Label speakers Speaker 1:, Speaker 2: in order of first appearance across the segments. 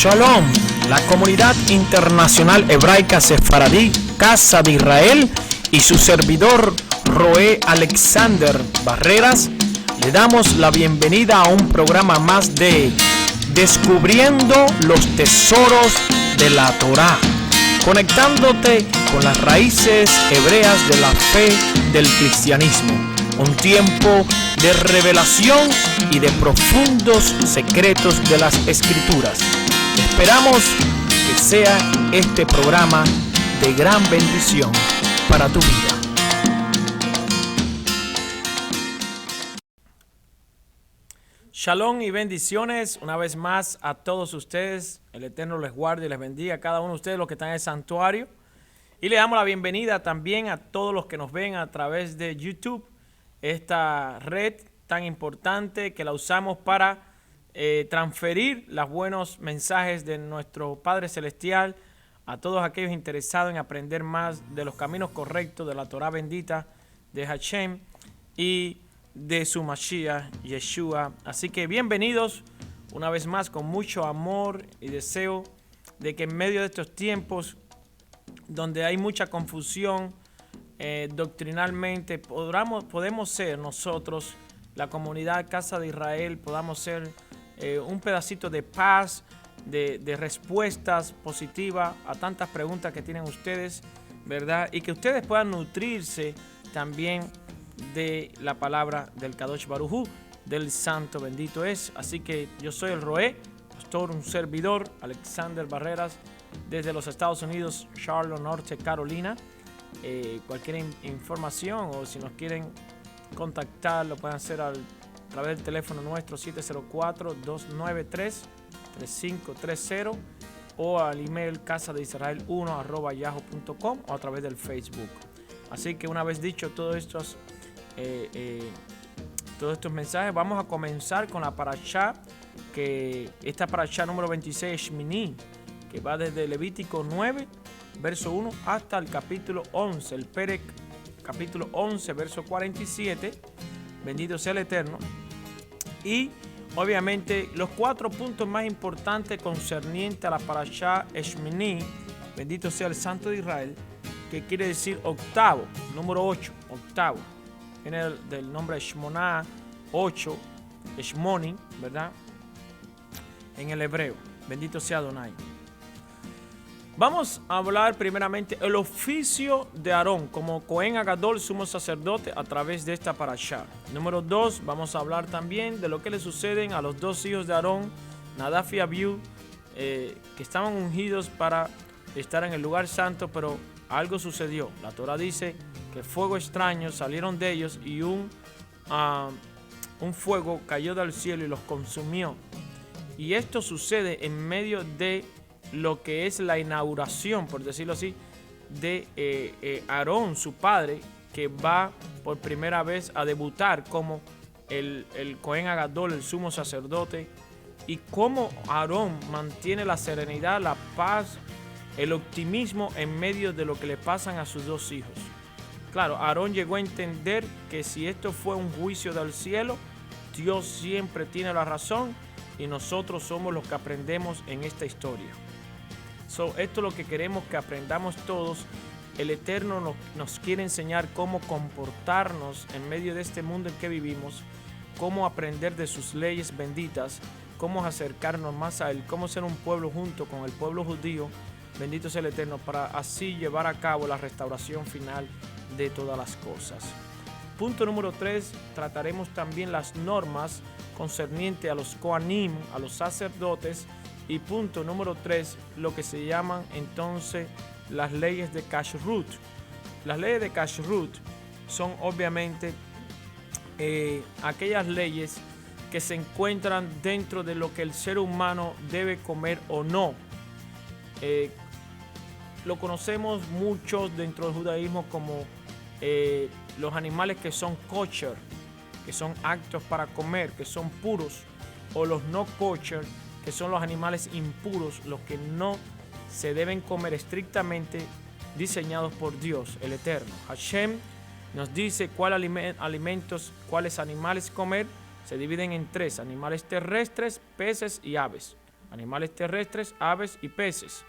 Speaker 1: Shalom, la comunidad internacional hebraica sefaradí, Casa de Israel, y su servidor Roé Alexander Barreras, le damos la bienvenida a un programa más de Descubriendo los tesoros de la Torá, conectándote con las raíces hebreas de la fe del cristianismo. Un tiempo de revelación y de profundos secretos de las Escrituras. Esperamos que sea este programa de gran bendición para tu vida. Shalom y bendiciones una vez más a todos ustedes. El Eterno les guarde y les bendiga a cada uno de ustedes, los que están en el santuario. Y le damos la bienvenida también a todos los que nos ven a través de YouTube, esta red tan importante que la usamos para transferir los buenos mensajes de nuestro Padre Celestial a todos aquellos interesados en aprender más de los caminos correctos de la Torah bendita de Hashem y de su Mashiach, Yeshua. Así que bienvenidos una vez más con mucho amor y deseo de que en medio de estos tiempos donde hay mucha confusión doctrinalmente, podemos ser nosotros, la comunidad Casa de Israel, podamos ser un pedacito de paz, de respuestas positivas a tantas preguntas que tienen ustedes, ¿verdad? Y que ustedes puedan nutrirse también de la palabra del Kadosh Baruj Hu, del Santo bendito es. Así que yo soy el Roé, pastor, un servidor, Alexander Barreras, desde los Estados Unidos, Charlotte, Norte Carolina. Cualquier información o si nos quieren contactar lo pueden hacer a través del teléfono nuestro 704-293-3530 o al email casadeisrael1@yahoo.com o a través del Facebook. Así que una vez dicho todos estos mensajes, vamos a comenzar con la parashá, que esta parashá número 26, Shmini, que va desde Levítico 9, verso 1, hasta el capítulo 11, el Perek, capítulo 11, verso 47, bendito sea el Eterno. Y obviamente los 4 puntos más importantes concernientes a la parashá Shmini, bendito sea el Santo de Israel, que quiere decir octavo, número 8, octavo. Viene del nombre Shmoná, 8, Shmoni, ¿verdad? En el hebreo, bendito sea Adonai. Vamos a hablar primeramente el oficio de Aarón como Cohen Agadol, sumo sacerdote, a través de esta parashá. Número 2, vamos a hablar también de lo que le suceden a los 2 hijos de Aarón, Nadab y Abiú, que estaban ungidos para estar en el lugar santo, pero algo sucedió. La Torah dice que fuego extraño salieron de ellos y un fuego cayó del cielo y los consumió. Y esto sucede en medio de lo que es la inauguración, por decirlo así, de Aarón, su padre, que va por primera vez a debutar como el Cohen Agadol, el sumo sacerdote, y cómo Aarón mantiene la serenidad, la paz, el optimismo en medio de lo que le pasan a sus 2 hijos. Claro, Aarón llegó a entender que si esto fue un juicio del cielo, Dios siempre tiene la razón y nosotros somos los que aprendemos en esta historia. Esto es lo que queremos que aprendamos todos. El Eterno nos quiere enseñar cómo comportarnos en medio de este mundo en que vivimos, cómo aprender de sus leyes benditas, cómo acercarnos más a Él, cómo ser un pueblo junto con el pueblo judío, bendito sea el Eterno, para así llevar a cabo la restauración final de todas las cosas. Punto número 3, trataremos también las normas concernientes a los Kohanim, a los sacerdotes. Y punto número 3, lo que se llaman entonces las leyes de Kashrut. Las leyes de Kashrut son obviamente aquellas leyes que se encuentran dentro de lo que el ser humano debe comer o no. Lo conocemos mucho dentro del judaísmo como los animales que son kosher, que son aptos para comer, que son puros, o los no kosher, que son los animales impuros, los que no se deben comer, estrictamente diseñados por Dios, el Eterno. Hashem nos dice cuáles animales comer. Se dividen en 3, animales terrestres, peces y aves. animales terrestres, aves y peces.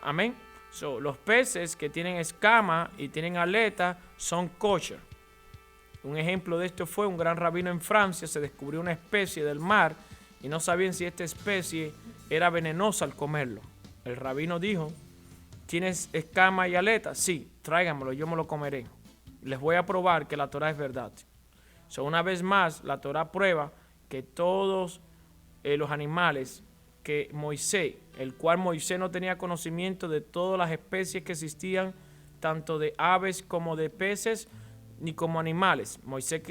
Speaker 1: Amén. Los peces que tienen escama y tienen aleta son kosher. Un ejemplo de esto fue un gran rabino en Francia, se descubrió una especie del mar y no sabían si esta especie era venenosa al comerlo. El rabino dijo: ¿tienes escama y aleta? Sí, tráigamelo, yo me lo comeré. Les voy a probar que la Torah es verdad. Una vez más, la Torah prueba que todos los animales que Moisés, el cual Moisés no tenía conocimiento de todas las especies que existían, tanto de aves como de peces, ni como animales. Moisés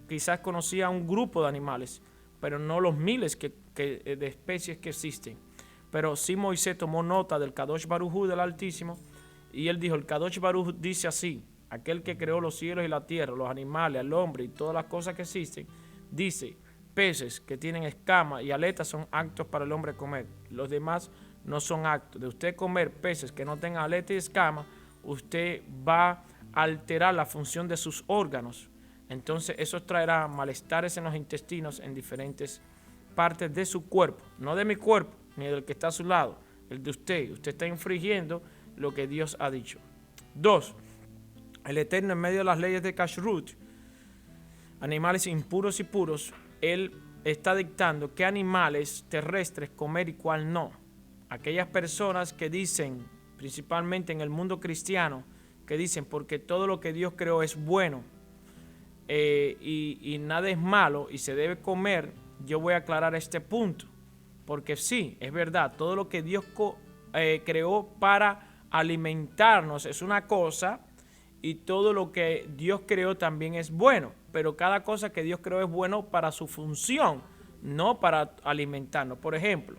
Speaker 1: quizás conocía un grupo de animales, pero no los miles de especies que existen. Pero sí Moisés tomó nota del Kadosh Baruj Hu, del Altísimo, y él dijo: el Kadosh Baruj Hu dice así, aquel que creó los cielos y la tierra, los animales, el hombre y todas las cosas que existen, dice: peces que tienen escamas y aletas son aptos para el hombre comer. Los demás no son aptos. De usted comer peces que no tengan aleta y escama, usted va a alterar la función de sus órganos. Entonces eso traerá malestares en los intestinos en diferentes partes de su cuerpo. No de mi cuerpo, ni del que está a su lado, el de usted. Usted está infringiendo lo que Dios ha dicho. 2. El Eterno, en medio de las leyes de Kashrut, animales impuros y puros, Él está dictando qué animales terrestres comer y cuál no. Aquellas personas que dicen, principalmente en el mundo cristiano, que dicen porque todo lo que Dios creó es bueno y nada es malo y se debe comer, yo voy a aclarar este punto. Porque sí, es verdad, todo lo que Dios creó para alimentarnos es una cosa, y todo lo que Dios creó también es bueno, pero cada cosa que Dios creó es bueno para su función, no para alimentarnos. Por ejemplo,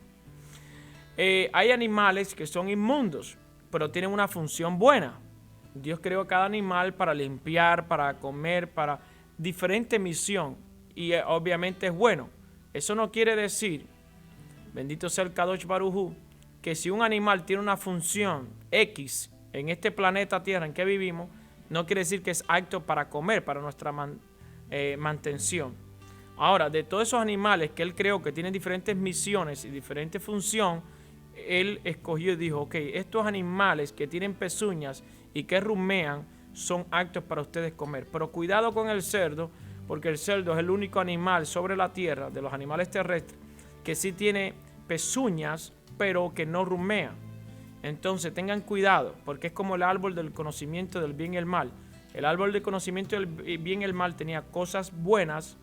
Speaker 1: hay animales que son inmundos, pero tienen una función buena. Dios creó cada animal para limpiar, para comer, para diferente misión, y obviamente es bueno. Eso no quiere decir, bendito sea el Kadosh Baruj Hu, que si un animal tiene una función X en este planeta Tierra en que vivimos, no quiere decir que es apto para comer, para nuestra mantención. Ahora, de todos esos animales que Él creó, que tienen diferentes misiones y diferentes funciones, Él escogió y dijo: ok, estos animales que tienen pezuñas y que rumean son aptos para ustedes comer. Pero cuidado con el cerdo, porque el cerdo es el único animal sobre la tierra, de los animales terrestres, que sí tiene pezuñas, pero que no rumea. Entonces tengan cuidado, porque es como el árbol del conocimiento del bien y el mal. El árbol del conocimiento del bien y el mal tenía cosas buenas,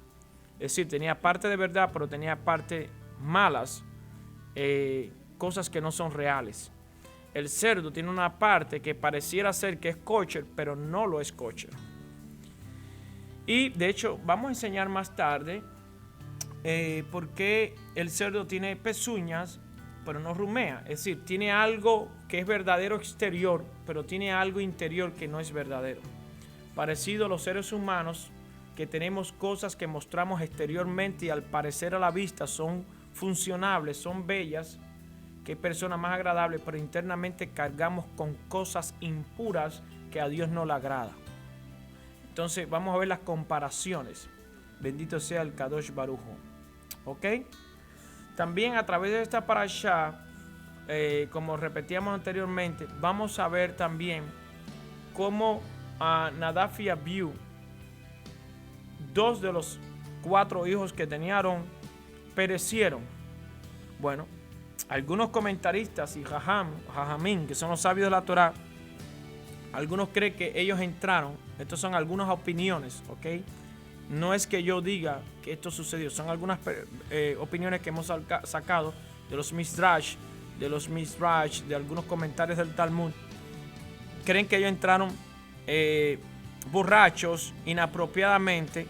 Speaker 1: es decir, tenía parte de verdad, pero tenía parte malas, cosas que no son reales. El cerdo tiene una parte que pareciera ser que es kosher, pero no lo es kosher. Y de hecho vamos a enseñar más tarde por qué el cerdo tiene pezuñas pero no rumea. Es decir, tiene algo que es verdadero exterior, pero tiene algo interior que no es verdadero. Parecido a los seres humanos, que tenemos cosas que mostramos exteriormente y al parecer a la vista son funcionables, son bellas, que persona más agradable, pero internamente cargamos con cosas impuras que a Dios no le agrada. Entonces vamos a ver las comparaciones. Bendito sea el Kadosh Baruj Hu. ¿Ok? También a través de esta parashá, como repetíamos anteriormente, vamos a ver también cómo Nadab y Abiú, 2 de los 4 hijos que tenía Aarón, perecieron. Bueno, algunos comentaristas y jajamín, que son los sabios de la Torá, algunos creen que ellos entraron. Estas son algunas opiniones, ¿ok? No es que yo diga que esto sucedió, son algunas opiniones que hemos sacado de los Midrash, de algunos comentarios del Talmud. Creen que ellos entraron borrachos inapropiadamente,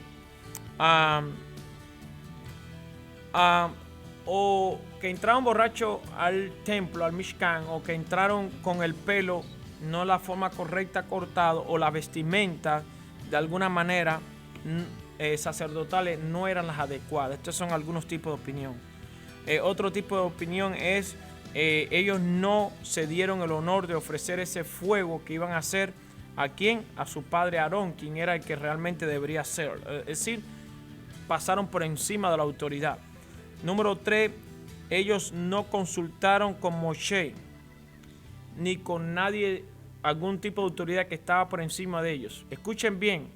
Speaker 1: o que entraron borrachos al templo, al Mishkan, o que entraron con el pelo no la forma correcta cortado, o la vestimenta de alguna manera sacerdotales no eran las adecuadas. Estos son algunos tipos de opinión. Otro tipo de opinión es ellos no se dieron el honor de ofrecer ese fuego que iban a hacer ¿a quién? A su padre Aarón, quien era el que realmente debería ser. Es decir, pasaron por encima de la autoridad. Número 3, ellos no consultaron con Moshe ni con nadie, algún tipo de autoridad que estaba por encima de ellos. Escuchen bien,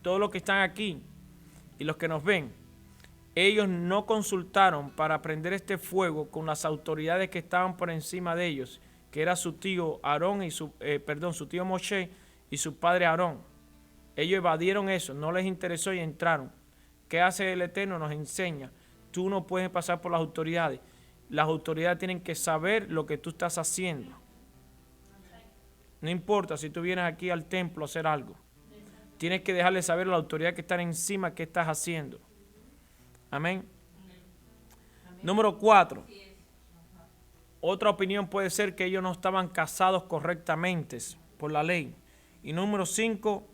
Speaker 1: todos los que están aquí y los que nos ven, ellos no consultaron para prender este fuego con las autoridades que estaban por encima de ellos, que era su tío Aarón y su tío Moshe y su padre Aarón. Ellos evadieron eso, no les interesó y entraron. ¿Qué hace el Eterno? Nos enseña. Tú no puedes pasar por las autoridades. Las autoridades tienen que saber lo que tú estás haciendo. No importa si tú vienes aquí al templo a hacer algo. Tienes que dejarle saber a la autoridad que está encima qué estás haciendo. Amén. Número 4. Otra opinión puede ser que ellos no estaban casados correctamente por la ley. Y número 5,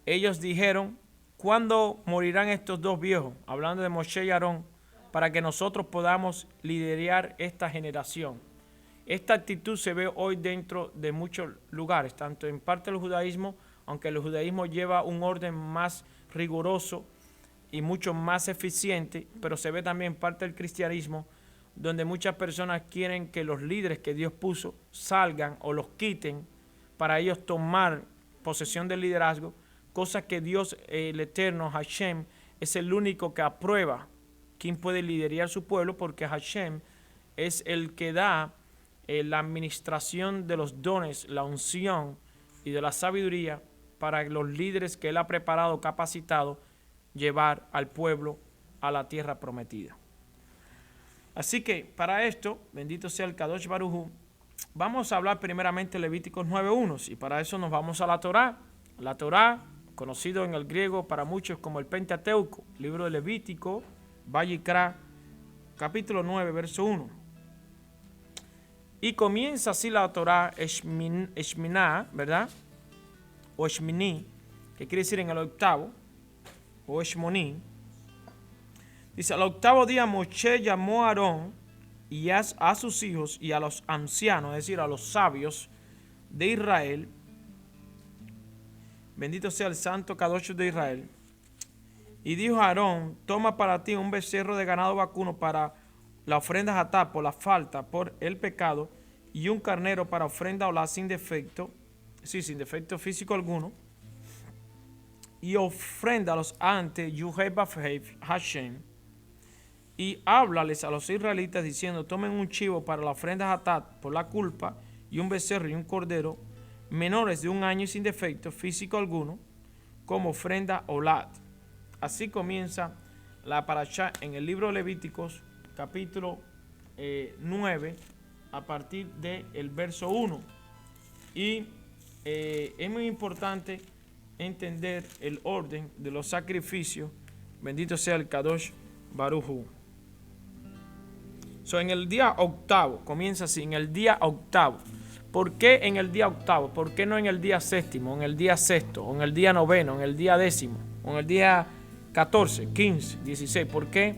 Speaker 1: ellos dijeron, ¿cuándo morirán estos dos viejos? Hablando de Moshe y Aarón, para que nosotros podamos liderar esta generación. Esta actitud se ve hoy dentro de muchos lugares, tanto en parte del judaísmo, aunque el judaísmo lleva un orden más riguroso y mucho más eficiente, pero se ve también parte del cristianismo, donde muchas personas quieren que los líderes que Dios puso salgan o los quiten para ellos tomar posesión del liderazgo, cosa que Dios, el Eterno, Hashem, es el único que aprueba quién puede liderar su pueblo, porque Hashem es el que da la administración de los dones, la unción y de la sabiduría para los líderes que Él ha preparado, capacitado, llevar al pueblo a la tierra prometida. Así que para esto, bendito sea el Kadosh Baruj Hu, vamos a hablar primeramente de Levíticos 9.1 y para eso nos vamos a la Torá. La Torá, conocido en el griego para muchos como el Pentateuco, libro de Levítico, Vayikra, capítulo 9, verso 1. Y comienza así la Torá, Eshminá, ¿verdad? O Eshminí, que quiere decir en el octavo, o Eshmoní. Dice, al octavo día Moshe llamó a Aarón y a sus hijos y a los ancianos, es decir, a los sabios de Israel. Bendito sea el santo Kadosh de Israel. Y dijo a Aarón, toma para ti un becerro de ganado vacuno para la ofrenda jatá por la falta, por el pecado, y un carnero para ofrenda olá sin defecto, sí, sin defecto físico alguno, y ofréndalos ante Yuhei Hashem, y háblales a los israelitas diciendo, tomen un chivo para la ofrenda jatá por la culpa, y un becerro y un cordero, menores de 1 año y sin defecto físico alguno, como ofrenda olá. Así comienza la parashá en el libro de Levíticos, capítulo 9, a partir del verso 1. Y es muy importante entender el orden de los sacrificios. Bendito sea el Kadosh Baruj Hu. En el día octavo, comienza así, en el día octavo. ¿Por qué en el día octavo? ¿Por qué no en el día séptimo, en el día sexto, o en el día noveno, en el día décimo, o en el día 14, 15, 16? ¿Por qué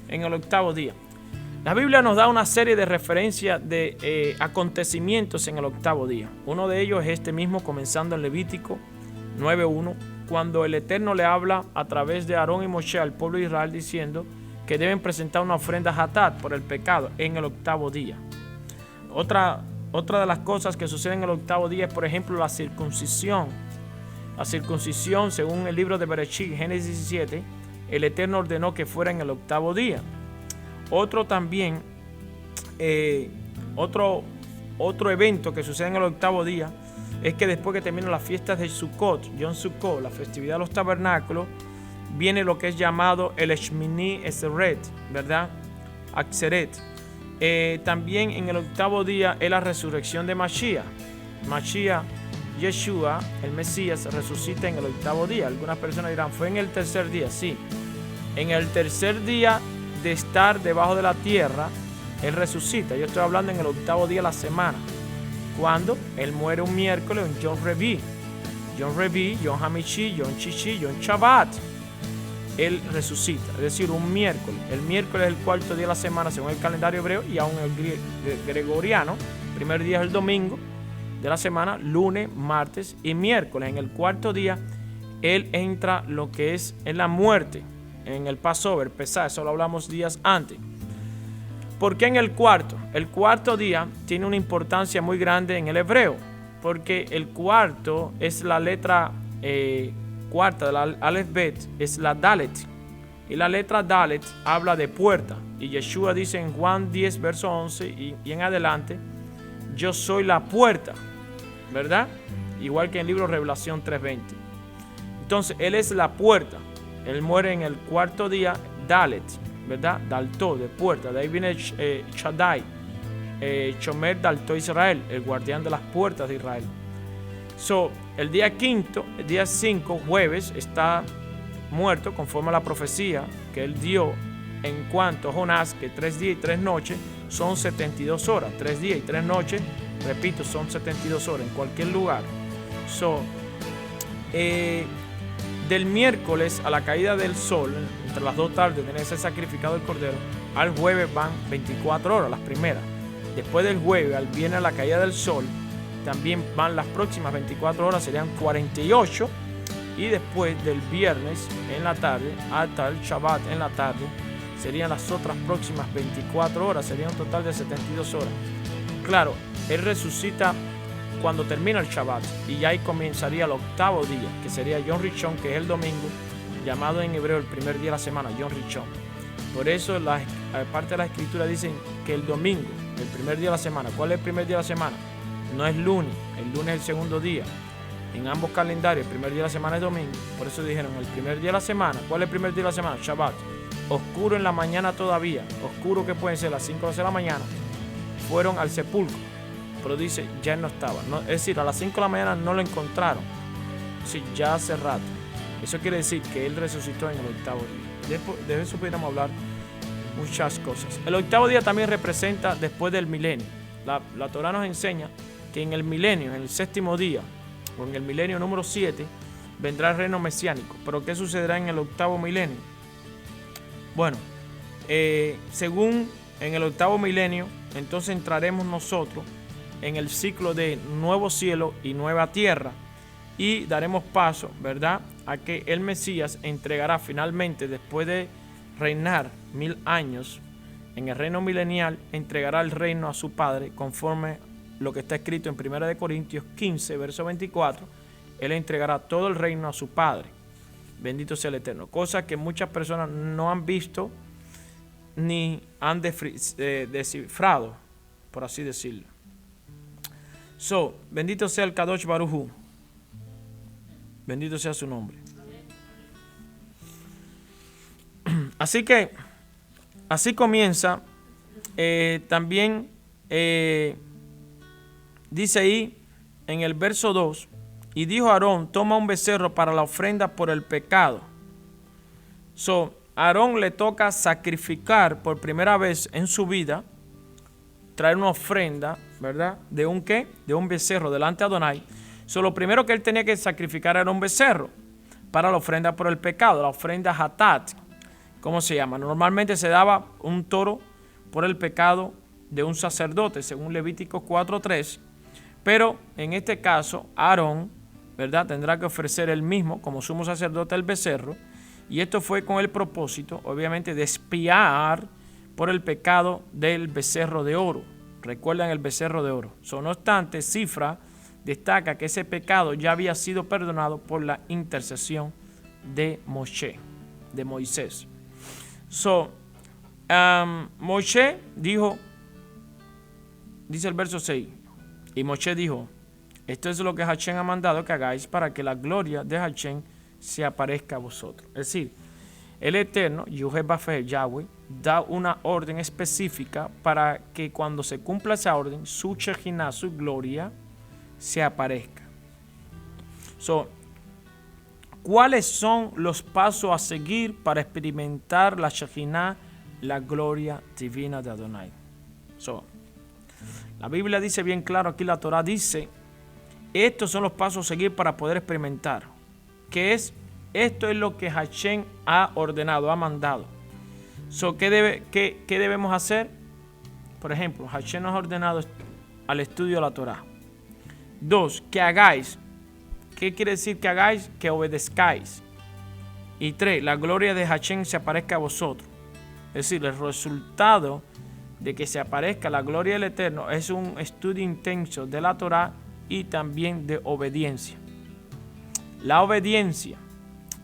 Speaker 1: en el octavo día? La Biblia nos da una serie de referencias de acontecimientos en el octavo día. Uno de ellos es este mismo, comenzando en Levítico 9.1, cuando el Eterno le habla a través de Aarón y Moshe al pueblo de Israel diciendo que deben presentar una ofrenda hatat por el pecado en el octavo día. Otra de las cosas que suceden en el octavo día es, por ejemplo, la circuncisión. La circuncisión, según el libro de Bereshit, Génesis 17, el Eterno ordenó que fuera en el octavo día. Otro evento que sucede en el octavo día es que después que terminan las fiestas de Sukkot, Yom Sukkot, la festividad de los tabernáculos, viene lo que es llamado el Shmini Eseret, ¿verdad? Akseret. También en el octavo día es la resurrección de Mashiach. Mashiach, Yeshua, el Mesías, resucita en el octavo día. Algunas personas dirán, ¿fue en el tercer día? Sí. En el tercer día de estar debajo de la tierra, Él resucita. Yo estoy hablando en el octavo día de la semana, cuando Él muere un miércoles, un Yom Revi, Yom Hamishi, Yom Shishi, Yom Shabbat. Él resucita, es decir, un miércoles. El miércoles es el cuarto día de la semana según el calendario hebreo y aún el gregoriano. El primer día es el domingo de la semana, lunes, martes y miércoles. En el cuarto día, Él entra lo que es en la muerte, en el Passover, Pesach, eso lo hablamos días antes. ¿Por qué en el cuarto? El cuarto día tiene una importancia muy grande en el hebreo, porque el cuarto es la letra cuarta del Aleph Bet, es la Dalet. Y la letra Dalet habla de puerta. Y Yeshua dice en Juan 10, verso 11 y en adelante, yo soy la puerta, ¿verdad? Igual que en el libro Revelación 3:20. Entonces, Él es la puerta. Él muere en el cuarto día, Dalet, ¿verdad? Daltó, de puerta. De ahí viene Shaddai, Shomer Daltó Israel, el guardián de las puertas de Israel. El día quinto, el día 5, jueves, está muerto conforme a la profecía que él dio en cuanto a Jonás, que 3 días y 3 noches son 72 horas. 3 días y 3 noches, repito, son 72 horas en cualquier lugar. Del miércoles a la caída del sol, entre las 2 tardes, tiene que ser sacrificado el cordero. Al jueves van 24 horas, las primeras. Después del jueves al viernes a la caída del sol, también van las próximas 24 horas, serían 48. Y después del viernes en la tarde hasta el Shabbat en la tarde, serían las otras próximas 24 horas, sería un total de 72 horas. Claro, Él resucita cuando termina el Shabbat y ya ahí comenzaría el octavo día, que sería Yom Rishon, que es el domingo, llamado en hebreo el primer día de la semana, Yom Rishon. Por eso la parte de la escritura dicen que el domingo, el primer día de la semana, ¿cuál es el primer día de la semana? No es lunes, el lunes es el segundo día. En ambos calendarios, el primer día de la semana es domingo. Por eso dijeron, el primer día de la semana. ¿Cuál es el primer día de la semana? Shabbat. Oscuro en la mañana todavía. Oscuro que pueden ser las 5 de la mañana. Fueron al sepulcro. Pero dice, ya no estaba. No, es decir, a las 5 de la mañana no lo encontraron. Es decir, ya hace rato. Eso quiere decir que Él resucitó en el octavo día. De eso pudiéramos hablar muchas cosas. El octavo día también representa después del milenio. La Torah nos enseña que en el milenio, en el séptimo día, o en el milenio número 7, vendrá el reino mesiánico. ¿Pero qué sucederá en el octavo milenio? Bueno, según en el octavo milenio, entonces entraremos nosotros en el ciclo de nuevo cielo y nueva tierra y daremos paso, ¿verdad?, a que el Mesías entregará finalmente, después de reinar 1000 años en el reino milenial, entregará el reino a su Padre conforme lo que está escrito en 1 Corintios 15, verso 24, Él entregará todo el reino a su Padre. Bendito sea el Eterno. Cosa que muchas personas no han visto ni han descifrado, por así decirlo. Bendito sea el Kadosh Baruj Hu. Bendito sea su nombre. Así que, así comienza también... dice ahí en el verso 2, y dijo Aarón, toma un becerro para la ofrenda por el pecado. A Aarón le toca sacrificar por primera vez en su vida, traer una ofrenda, ¿verdad? ¿De un qué? De un becerro delante de Adonai. Lo primero que él tenía que sacrificar era un becerro para la ofrenda por el pecado, la ofrenda Hatat. ¿Cómo se llama? Normalmente se daba un toro por el pecado de un sacerdote, según Levítico 4:3. Pero en este caso, Aarón, ¿verdad?, tendrá que ofrecer él mismo como sumo sacerdote el becerro. Y esto fue con el propósito, obviamente, de expiar por el pecado del becerro de oro. Recuerdan el becerro de oro. No obstante, Cifra destaca que ese pecado ya había sido perdonado por la intercesión de Moshe, de Moisés. Moshe dijo, dice el verso 6, y Moshe dijo, esto es lo que Hashem ha mandado que hagáis para que la gloria de Hashem se aparezca a vosotros. Es decir, el Eterno, Yahweh, da una orden específica para que cuando se cumpla esa orden, su Shejinah, su gloria, se aparezca. ¿Cuáles son los pasos a seguir para experimentar la Shejinah, la gloria divina de Adonai? La Biblia dice bien claro, aquí la Torah dice, estos son los pasos a seguir para poder experimentar. Esto es lo que Hashem ha ordenado, ha mandado. ¿Qué debemos hacer? Por ejemplo, Hashem nos ha ordenado al estudio de la Torah. 2, que hagáis. ¿Qué quiere decir que hagáis? Que obedezcáis. Y 3, la gloria de Hashem se aparezca a vosotros. Es decir, el resultado de que se aparezca la gloria del Eterno es un estudio intenso de la Torá y también de obediencia. La obediencia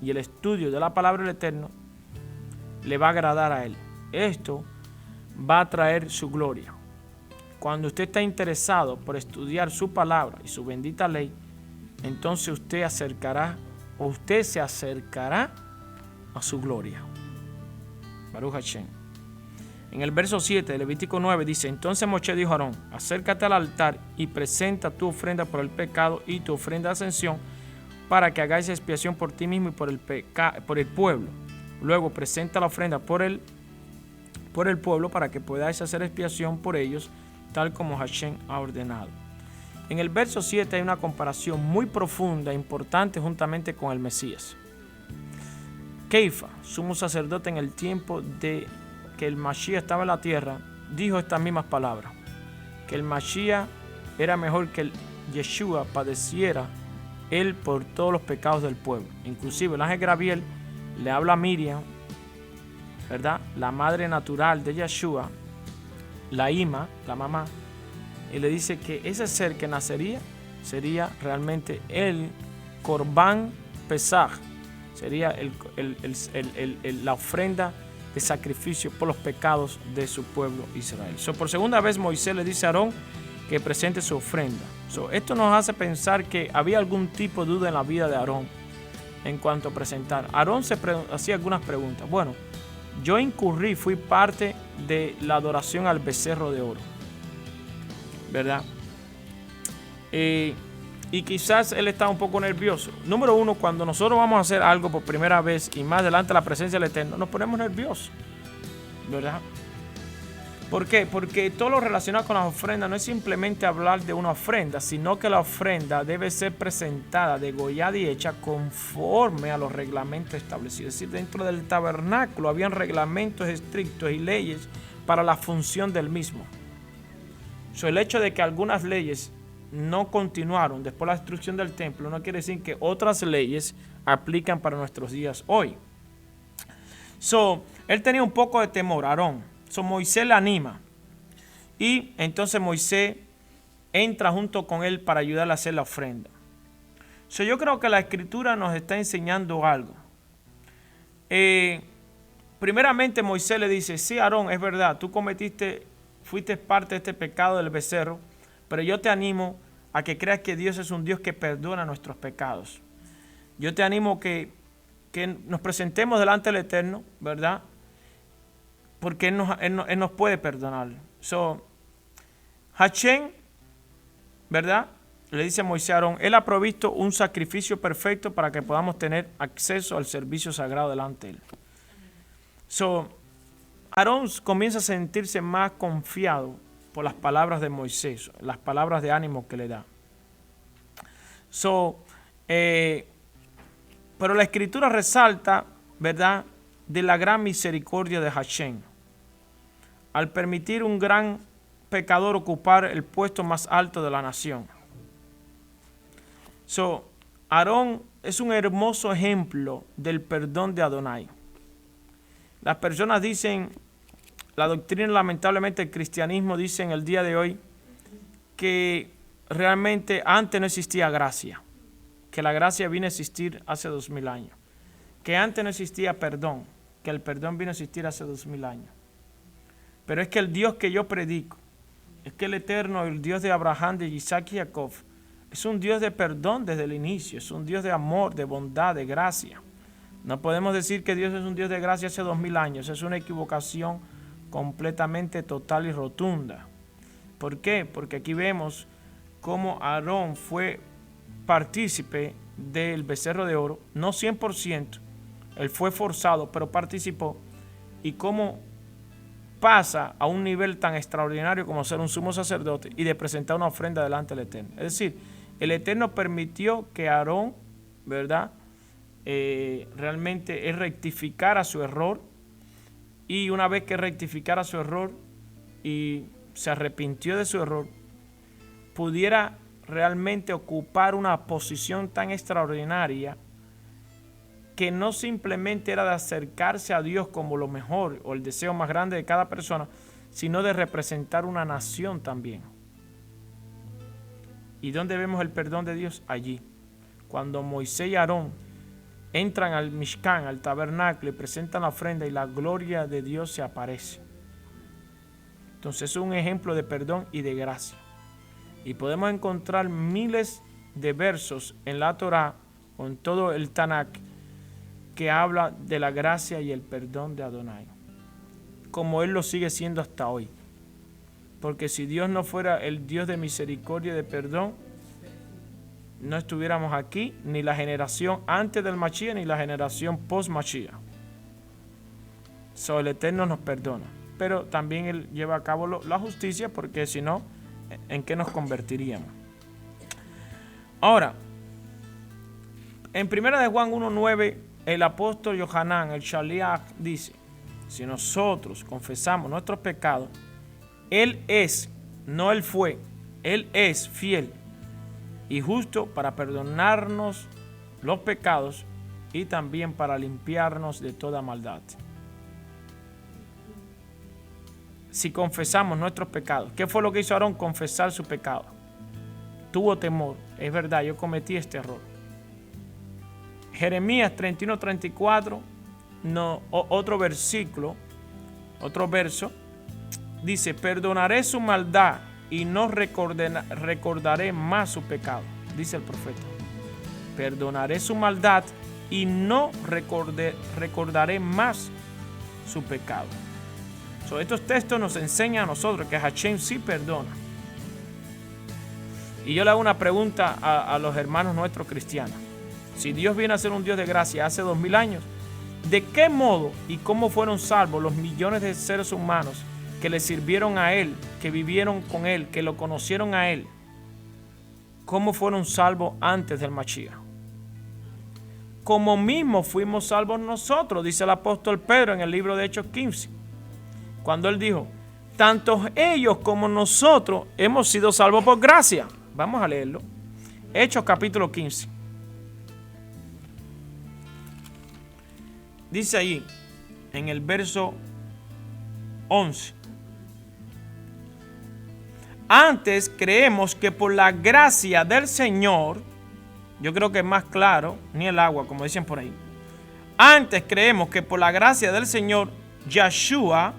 Speaker 1: y el estudio de la palabra del Eterno le va a agradar a Él. Esto va a traer su gloria. Cuando usted está interesado por estudiar su palabra y su bendita ley, entonces usted se acercará a su gloria. Baruch Hashem. En el verso 7 de Levítico 9 dice: entonces Moshe dijo a Aarón: acércate al altar y presenta tu ofrenda por el pecado y tu ofrenda de ascensión, para que hagáis expiación por ti mismo y por el pueblo. Luego presenta la ofrenda por el pueblo, para que podáis hacer expiación por ellos, tal como Hashem ha ordenado. En el verso 7 hay una comparación muy profunda e importante juntamente con el Mesías. Keifa, sumo sacerdote en el tiempo de que el Mashiach estaba en la tierra, dijo estas mismas palabras: que el Mashiach era mejor que el Yeshua padeciera él por todos los pecados del pueblo. Inclusive el ángel Gabriel le habla a Miriam, ¿verdad?, la madre natural de Yeshua, la Ima, la mamá, y le dice que ese ser que nacería sería realmente el Corbán Pesaj, sería la ofrenda de sacrificio por los pecados de su pueblo Israel. Por segunda vez Moisés le dice a Aarón que presente su ofrenda. Esto nos hace pensar que había algún tipo de duda en la vida de Aarón en cuanto a presentar. Aarón hacía algunas preguntas. Bueno, yo fui parte de la adoración al becerro de oro, ¿verdad? Y quizás él estaba un poco nervioso. Número uno, cuando nosotros vamos a hacer algo por primera vez y más delante de la presencia del Eterno, nos ponemos nerviosos, ¿verdad? ¿Por qué? Porque todo lo relacionado con las ofrendas no es simplemente hablar de una ofrenda, sino que la ofrenda debe ser presentada, degollada y hecha conforme a los reglamentos establecidos. Es decir, dentro del tabernáculo habían reglamentos estrictos y leyes para la función del mismo. El hecho de que algunas leyes no continuaron después de la destrucción del templo no quiere decir que otras leyes aplican para nuestros días hoy. Él tenía un poco de temor, Aarón. Moisés le anima y entonces Moisés entra junto con él para ayudarle a hacer la ofrenda. Yo creo que la escritura nos está enseñando algo. Primeramente Moisés le dice: sí, Aarón, es verdad, tú fuiste parte de este pecado del becerro, pero yo te animo a que creas que Dios es un Dios que perdona nuestros pecados. Yo te animo que nos presentemos delante del Eterno, ¿verdad? Porque Él nos puede perdonar. Hashem, ¿verdad?, le dice a Moisés a Aarón: Él ha provisto un sacrificio perfecto para que podamos tener acceso al servicio sagrado delante de Él. Aarón comienza a sentirse más confiado por las palabras de Moisés, las palabras de ánimo que le da. Pero la escritura resalta, ¿verdad?, de la gran misericordia de Hashem al permitir un gran pecador ocupar el puesto más alto de la nación. Aarón es un hermoso ejemplo del perdón de Adonai. Las personas dicen, la doctrina, lamentablemente el cristianismo dice en el día de hoy que realmente antes no existía gracia, que la gracia vino a existir hace 2000 años, que antes no existía perdón, que el perdón vino a existir hace 2000 años. Pero es que el Dios que yo predico, es que el Eterno, el Dios de Abraham, de Isaac y Jacob, es un Dios de perdón desde el inicio, es un Dios de amor, de bondad, de gracia. No podemos decir que Dios es un Dios de gracia hace 2000 años, es una equivocación completamente total y rotunda. ¿Por qué? Porque aquí vemos cómo Aarón fue partícipe del becerro de oro, no 100%, él fue forzado, pero participó, y cómo pasa a un nivel tan extraordinario como ser un sumo sacerdote y de presentar una ofrenda delante del Eterno. Es decir, el Eterno permitió que Aarón, ¿verdad?, realmente él rectificara su error, y una vez que rectificara su error y se arrepintió de su error, pudiera realmente ocupar una posición tan extraordinaria que no simplemente era de acercarse a Dios como lo mejor o el deseo más grande de cada persona, sino de representar una nación también. ¿Y dónde vemos el perdón de Dios? Allí. Cuando Moisés y Aarón entran al Mishkan, al tabernáculo, y presentan la ofrenda y la gloria de Dios se aparece. Entonces es un ejemplo de perdón y de gracia. Y podemos encontrar miles de versos en la Torá, con todo el Tanakh, que habla de la gracia y el perdón de Adonai, como Él lo sigue siendo hasta hoy. Porque si Dios no fuera el Dios de misericordia y de perdón, no estuviéramos aquí, ni la generación antes del Mashiach, ni la generación post-Mashiach. El Eterno nos perdona, pero también Él lleva a cabo la justicia, porque si no, ¿en qué nos convertiríamos? Ahora, en 1 Juan 1:9, el apóstol Yohanan, el Shaliach, dice: si nosotros confesamos nuestros pecados, Él es, no Él fue, Él es fiel y justo para perdonarnos los pecados y también para limpiarnos de toda maldad. Si confesamos nuestros pecados, ¿qué fue lo que hizo Aarón? Confesar su pecado. Tuvo temor, es verdad, yo cometí este error. Jeremías 31:34, otro versículo, otro verso, dice: perdonaré su maldad y no recordaré más su pecado, dice el profeta. Perdonaré su maldad y no recordaré más su pecado. Estos textos nos enseñan a nosotros que Hashem sí perdona. Y yo le hago una pregunta a los hermanos nuestros cristianos. Si Dios viene a ser un Dios de gracia hace 2000 años, ¿de qué modo y cómo fueron salvos los millones de seres humanos que le sirvieron a Él, que vivieron con Él, que lo conocieron a Él? ¿Cómo fueron salvos antes del Mashiach? Como mismo fuimos salvos nosotros, dice el apóstol Pedro en el libro de Hechos 15. Cuando él dijo: tanto ellos como nosotros hemos sido salvos por gracia. Vamos a leerlo. Hechos capítulo 15. Dice allí, en el verso 11: antes creemos que por la gracia del Señor, yo creo que es más claro, ni el agua, como dicen por ahí. Antes creemos que por la gracia del Señor Yahshua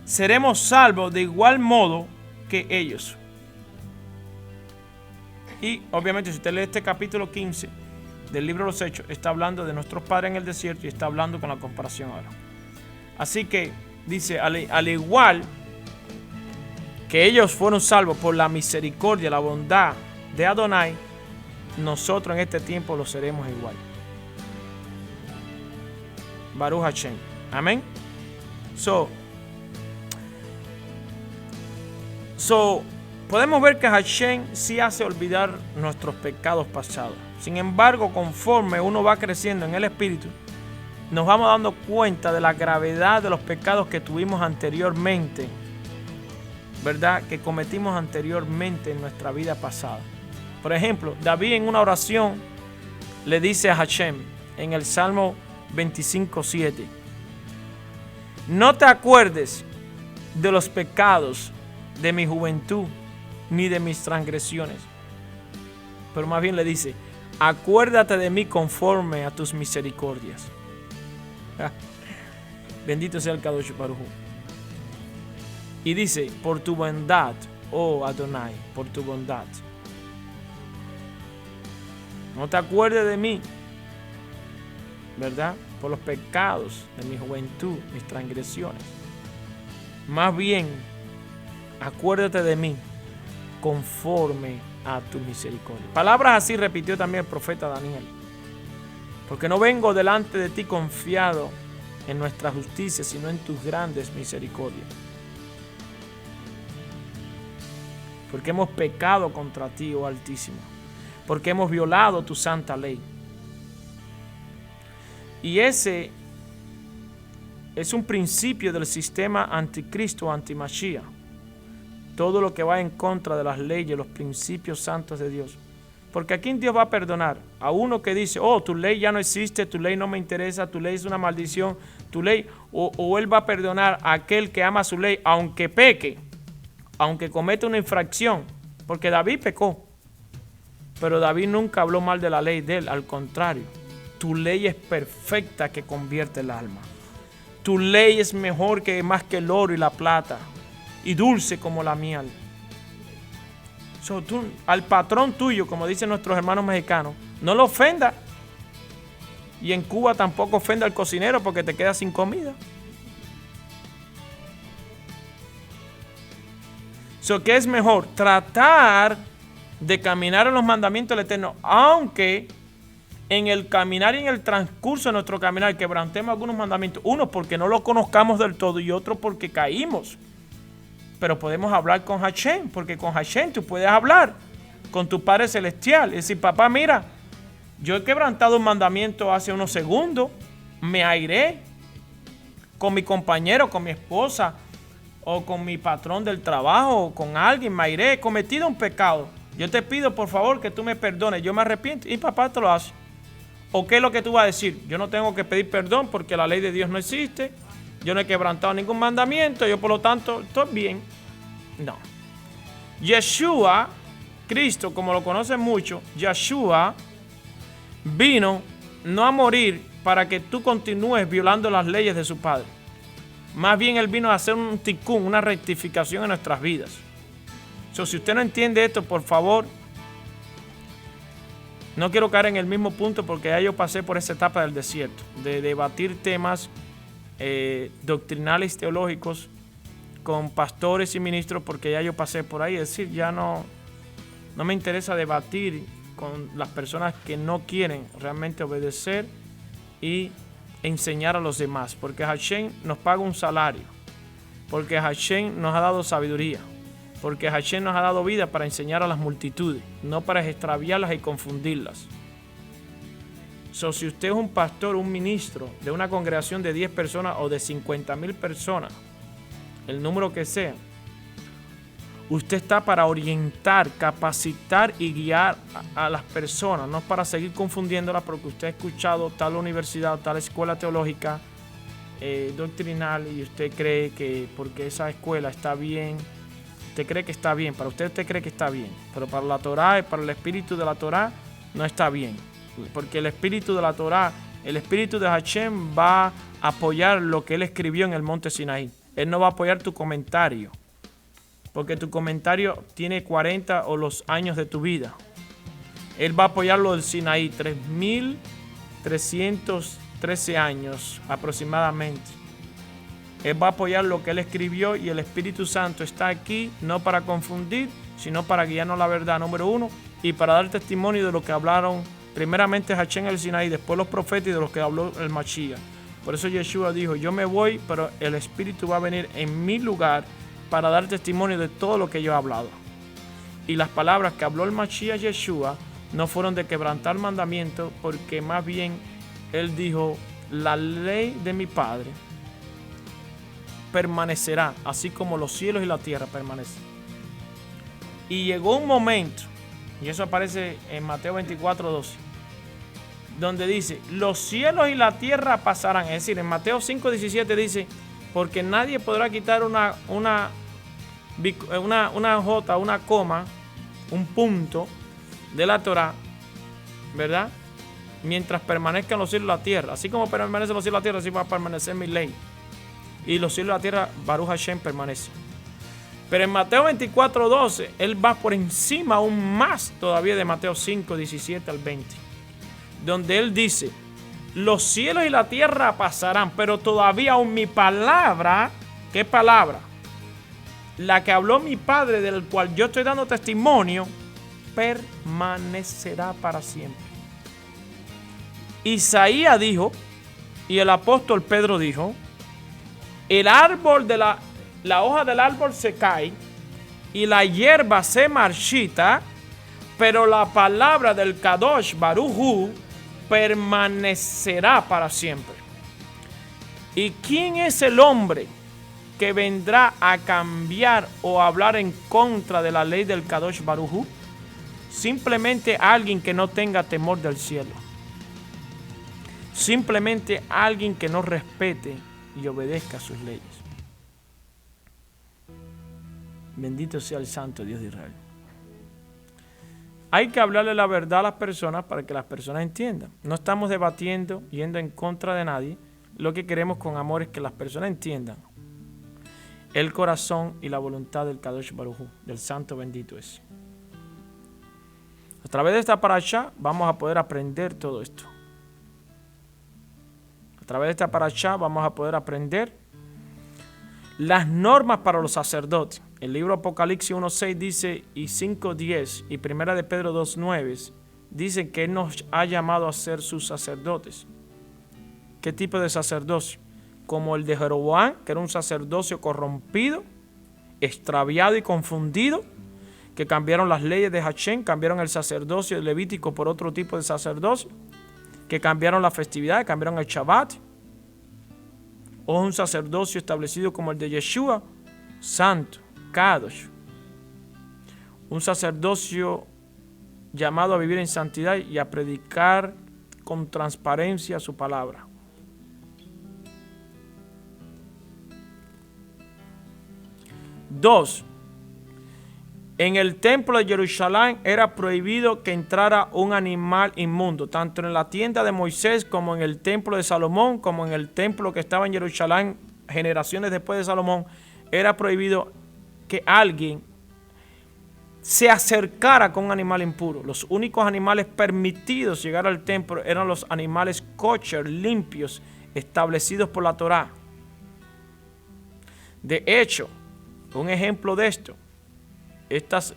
Speaker 1: seremos salvos de igual modo que ellos. Y obviamente si usted lee este capítulo 15 del libro de los Hechos, está hablando de nuestros padres en el desierto y está hablando con la comparación ahora. Así que dice, al igual que ellos fueron salvos por la misericordia, la bondad de Adonai, nosotros en este tiempo lo seremos igual. Baruch Hashem. Amén. Podemos ver que Hashem sí hace olvidar nuestros pecados pasados. Sin embargo, conforme uno va creciendo en el Espíritu, nos vamos dando cuenta de la gravedad de los pecados que tuvimos anteriormente, ¿verdad? Que cometimos anteriormente en nuestra vida pasada. Por ejemplo, David en una oración le dice a Hashem en el Salmo 25:7: no te acuerdes de los pecados de mi juventud, ni de mis transgresiones. Pero más bien le dice: acuérdate de mí conforme a tus misericordias. Bendito sea el Kadosh Baruj Hu. Y dice: por tu bondad, oh Adonai, por tu bondad. No te acuerdes de mí, ¿verdad? Por los pecados de mi juventud, mis transgresiones. Más bien, acuérdate de mí conforme a tu misericordia. Palabras así repitió también el profeta Daniel. Porque no vengo delante de ti confiado en nuestra justicia, sino en tus grandes misericordias. Porque hemos pecado contra ti, oh Altísimo. Porque hemos violado tu santa ley. Y ese es un principio del sistema anticristo, anti-Mashiach. Todo lo que va en contra de las leyes, los principios santos de Dios. Porque ¿a quién Dios va a perdonar? A uno que dice: oh, tu ley ya no existe, tu ley no me interesa, tu ley es una maldición, tu ley, o Él va a perdonar a aquel que ama su ley, aunque peque, aunque cometa una infracción, porque David pecó, pero David nunca habló mal de la ley de Él, al contrario, tu ley es perfecta que convierte el alma. Tu ley es mejor que más que el oro y la plata, y dulce como la miel. Tú, al patrón tuyo, como dicen nuestros hermanos mexicanos, no lo ofenda. Y en Cuba tampoco ofenda al cocinero porque te quedas sin comida. ¿Qué es mejor? Tratar de caminar en los mandamientos del Eterno, aunque en el caminar y en el transcurso de nuestro caminar quebrantemos algunos mandamientos. Uno, porque no lo conozcamos del todo, y otro, porque caímos. Pero podemos hablar con Hashem, porque con Hashem tú puedes hablar con tu Padre Celestial y decir: papá, mira, yo he quebrantado un mandamiento hace unos segundos, me airé con mi compañero, con mi esposa, o con mi patrón del trabajo, o con alguien, me airé, he cometido un pecado. Yo te pido, por favor, que tú me perdones, yo me arrepiento, y papá te lo hace. ¿O qué es lo que tú vas a decir? Yo no tengo que pedir perdón porque la ley de Dios no existe. Yo no he quebrantado ningún mandamiento, yo por lo tanto estoy bien. No. Yeshua, Cristo, como lo conocen mucho, Yeshua vino no a morir para que tú continúes violando las leyes de su Padre. Más bien Él vino a hacer un tikkun, una rectificación en nuestras vidas. Si usted no entiende esto, por favor, no quiero caer en el mismo punto porque ya yo pasé por esa etapa del desierto, de debatir temas doctrinales, teológicos, con pastores y ministros, porque ya yo pasé por ahí. Es decir, ya no me interesa debatir con las personas que no quieren realmente obedecer y enseñar a los demás, porque Hashem nos paga un salario, porque Hashem nos ha dado sabiduría, porque Hashem nos ha dado vida para enseñar a las multitudes, no para extraviarlas y confundirlas. Si usted es un pastor, un ministro de una congregación de 10 personas o de 50,000 personas, el número que sea, usted está para orientar, capacitar y guiar a las personas, no para seguir confundiéndolas porque usted ha escuchado tal universidad o tal escuela teológica doctrinal y usted cree que porque esa escuela está bien, usted cree que está bien, para usted cree que está bien, pero para la Torá y para el espíritu de la Torá no está bien, porque el espíritu de la Torá, el espíritu de Hashem va a apoyar lo que él escribió en el monte Sinaí. Él no va a apoyar tu comentario, porque tu comentario tiene 40 o los años de tu vida. Él va a apoyar lo del Sinaí, 3,313 años aproximadamente. Él va a apoyar lo que él escribió y el Espíritu Santo está aquí no para confundir, sino para guiarnos a la verdad, número uno, y para dar testimonio de lo que hablaron primeramente Hashem en el Sinaí, después los profetas y de los que habló el Mashiach. Por eso Yeshua dijo: yo me voy, pero el Espíritu va a venir en mi lugar para dar testimonio de todo lo que yo he hablado. Y las palabras que habló el Mashiach Yeshua no fueron de quebrantar mandamientos, porque más bien él dijo: la ley de mi Padre permanecerá, así como los cielos y la tierra permanecen. Y llegó un momento, y eso aparece en Mateo 24:12, donde dice: los cielos y la tierra pasarán. Es decir, en Mateo 5:17 dice: porque nadie podrá quitar una jota, una coma, un punto de la Torá, ¿verdad? Mientras permanezcan los cielos y la tierra. Así como permanecen los cielos y la tierra, así va a permanecer mi ley. Y los cielos y la tierra, Baruch Hashem, permanecen. Pero en Mateo 24:12, él va por encima aún más todavía de Mateo 5:17 al 20. Donde él dice: los cielos y la tierra pasarán, pero todavía aún mi palabra, ¿qué palabra? La que habló mi Padre, del cual yo estoy dando testimonio, permanecerá para siempre. Isaías dijo, y el apóstol Pedro dijo: el árbol de la hoja del árbol se cae y la hierba se marchita, pero la palabra del Kadosh Baruj Hu permanecerá para siempre. ¿Y quién es el hombre que vendrá a cambiar o a hablar en contra de la ley del Kadosh Baruj Hu? Simplemente alguien que no tenga temor del cielo. simplemente alguien que no respete y obedezca sus leyes. Bendito sea el Santo Dios de Israel. Hay que hablarle la verdad a las personas para que las personas entiendan. No estamos debatiendo, yendo en contra de nadie. Lo que queremos con amor es que las personas entiendan el corazón y la voluntad del Kadosh Baruj Hu, del Santo bendito es. A través de esta parashá vamos a poder aprender todo esto. A través de esta parashá vamos a poder aprender las normas para los sacerdotes. El libro Apocalipsis 1.6 dice, y 5.10, y Primera de Pedro 2.9, dice que Él nos ha llamado a ser sus sacerdotes. ¿Qué tipo de sacerdocio? Como el de Jeroboam, que era un sacerdocio corrompido, extraviado y confundido, que cambiaron las leyes de Hashem, cambiaron el sacerdocio levítico por otro tipo de sacerdocio, que cambiaron las festividades, cambiaron el Shabbat, o un sacerdocio establecido como el de Yeshua, santo, Kadosh, un sacerdocio llamado a vivir en santidad y a predicar con transparencia su palabra. Dos, en el templo de Jerusalén era prohibido que entrara un animal inmundo, tanto en la tienda de Moisés como en el templo de Salomón, como en el templo que estaba en Jerusalén generaciones después de Salomón, era prohibido que alguien se acercara con un animal impuro. Los únicos animales permitidos llegar al templo eran los animales kosher, limpios, establecidos por la Torá. De hecho, un ejemplo de esto, estas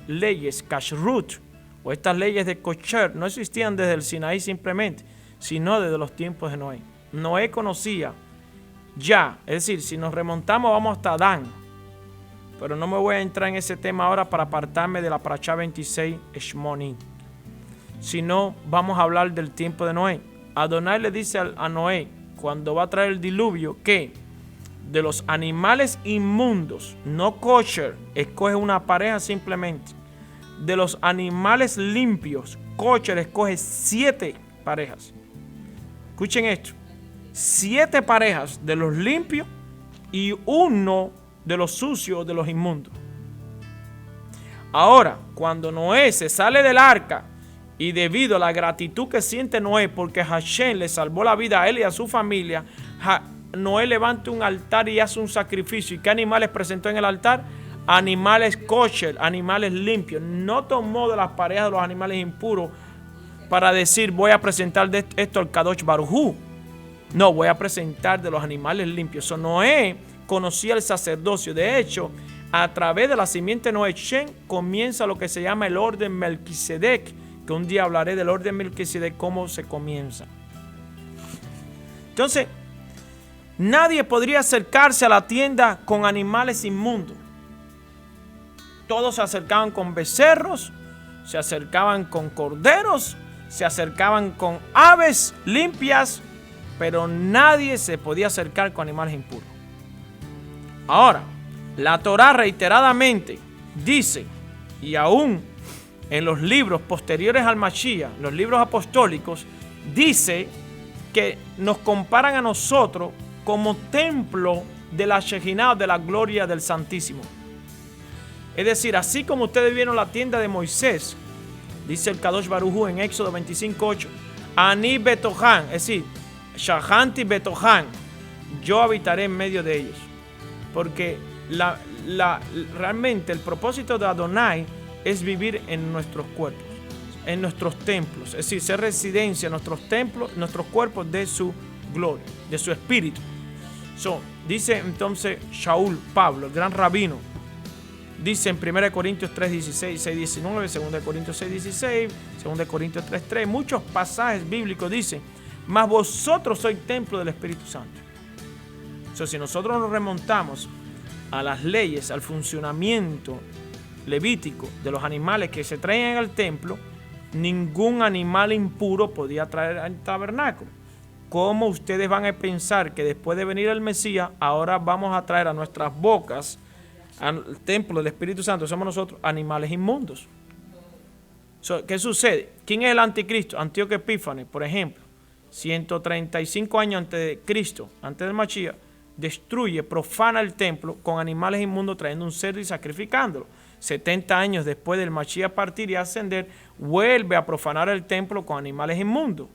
Speaker 1: leyes kashrut o estas leyes de kosher no existían desde el Sinaí simplemente, sino desde los tiempos de Noé. Noé conocía ya, es decir, si nos remontamos vamos hasta Adán, pero no me voy a entrar en ese tema ahora para apartarme de la parashá 26 Shmoni, sino vamos a hablar del tiempo de Noé. Adonai le dice a Noé cuando va a traer el diluvio que de los animales inmundos, no kosher, escoge una pareja simplemente. De los animales limpios, kosher, escoge 7 parejas. Escuchen esto: 7 parejas de los limpios y 1 de los sucios, de los inmundos. Ahora, cuando Noé se sale del arca y debido a la gratitud que siente Noé porque Hashem le salvó la vida a él y a su familia, Noé levanta un altar y hace un sacrificio. ¿Y qué animales presentó en el altar? Animales kosher, animales limpios. No tomó de las parejas de los animales impuros para decir voy a presentar de esto al Kadosh Baruj Hu. No, voy a presentar de los animales limpios. So, Noé conocía el sacerdocio. De hecho, a través de la simiente Noé Shem comienza lo que se llama el orden Melquisedec, que un día hablaré del orden Melquisedec, cómo se comienza. Entonces, nadie podría acercarse a la tienda con animales inmundos. Todos se acercaban con becerros, se acercaban con corderos, se acercaban con aves limpias, pero nadie se podía acercar con animales impuros. Ahora, la Torá reiteradamente dice, y aún en los libros posteriores al Mashiach, los libros apostólicos, dice que nos comparan a nosotros como templo de la Shejinah, de la gloria del Santísimo. Es decir, así como ustedes vieron la tienda de Moisés, dice el Kadosh Baruj Hu en Éxodo 25:8, Ani betohan, es decir, Shahanti betohan, yo habitaré en medio de ellos. Porque realmente el propósito de Adonai es vivir en nuestros cuerpos, en nuestros templos, es decir, ser residencia en nuestros templos, nuestros cuerpos de su gloria, de su espíritu. Dice entonces Shaul, Pablo, el gran rabino, dice en 1 Corintios 3:16, 6:19, 2 Corintios 6:16, 2 Corintios 3:3, muchos pasajes bíblicos dicen, mas vosotros sois templo del Espíritu Santo. Si nosotros nos remontamos a las leyes, al funcionamiento levítico de los animales que se traían al templo, ningún animal impuro podía traer al tabernáculo. ¿Cómo ustedes van a pensar que después de venir el Mesías, ahora vamos a traer a nuestras bocas al templo del Espíritu Santo? Somos nosotros animales inmundos. ¿Qué sucede? ¿Quién es el anticristo? Antíoco Epífanes, por ejemplo. 135 años antes de Cristo, antes del Mashiach, destruye, profana el templo con animales inmundos, trayendo un cerdo y sacrificándolo. 70 años después del Mashiach partir y ascender, vuelve a profanar el templo con animales inmundos.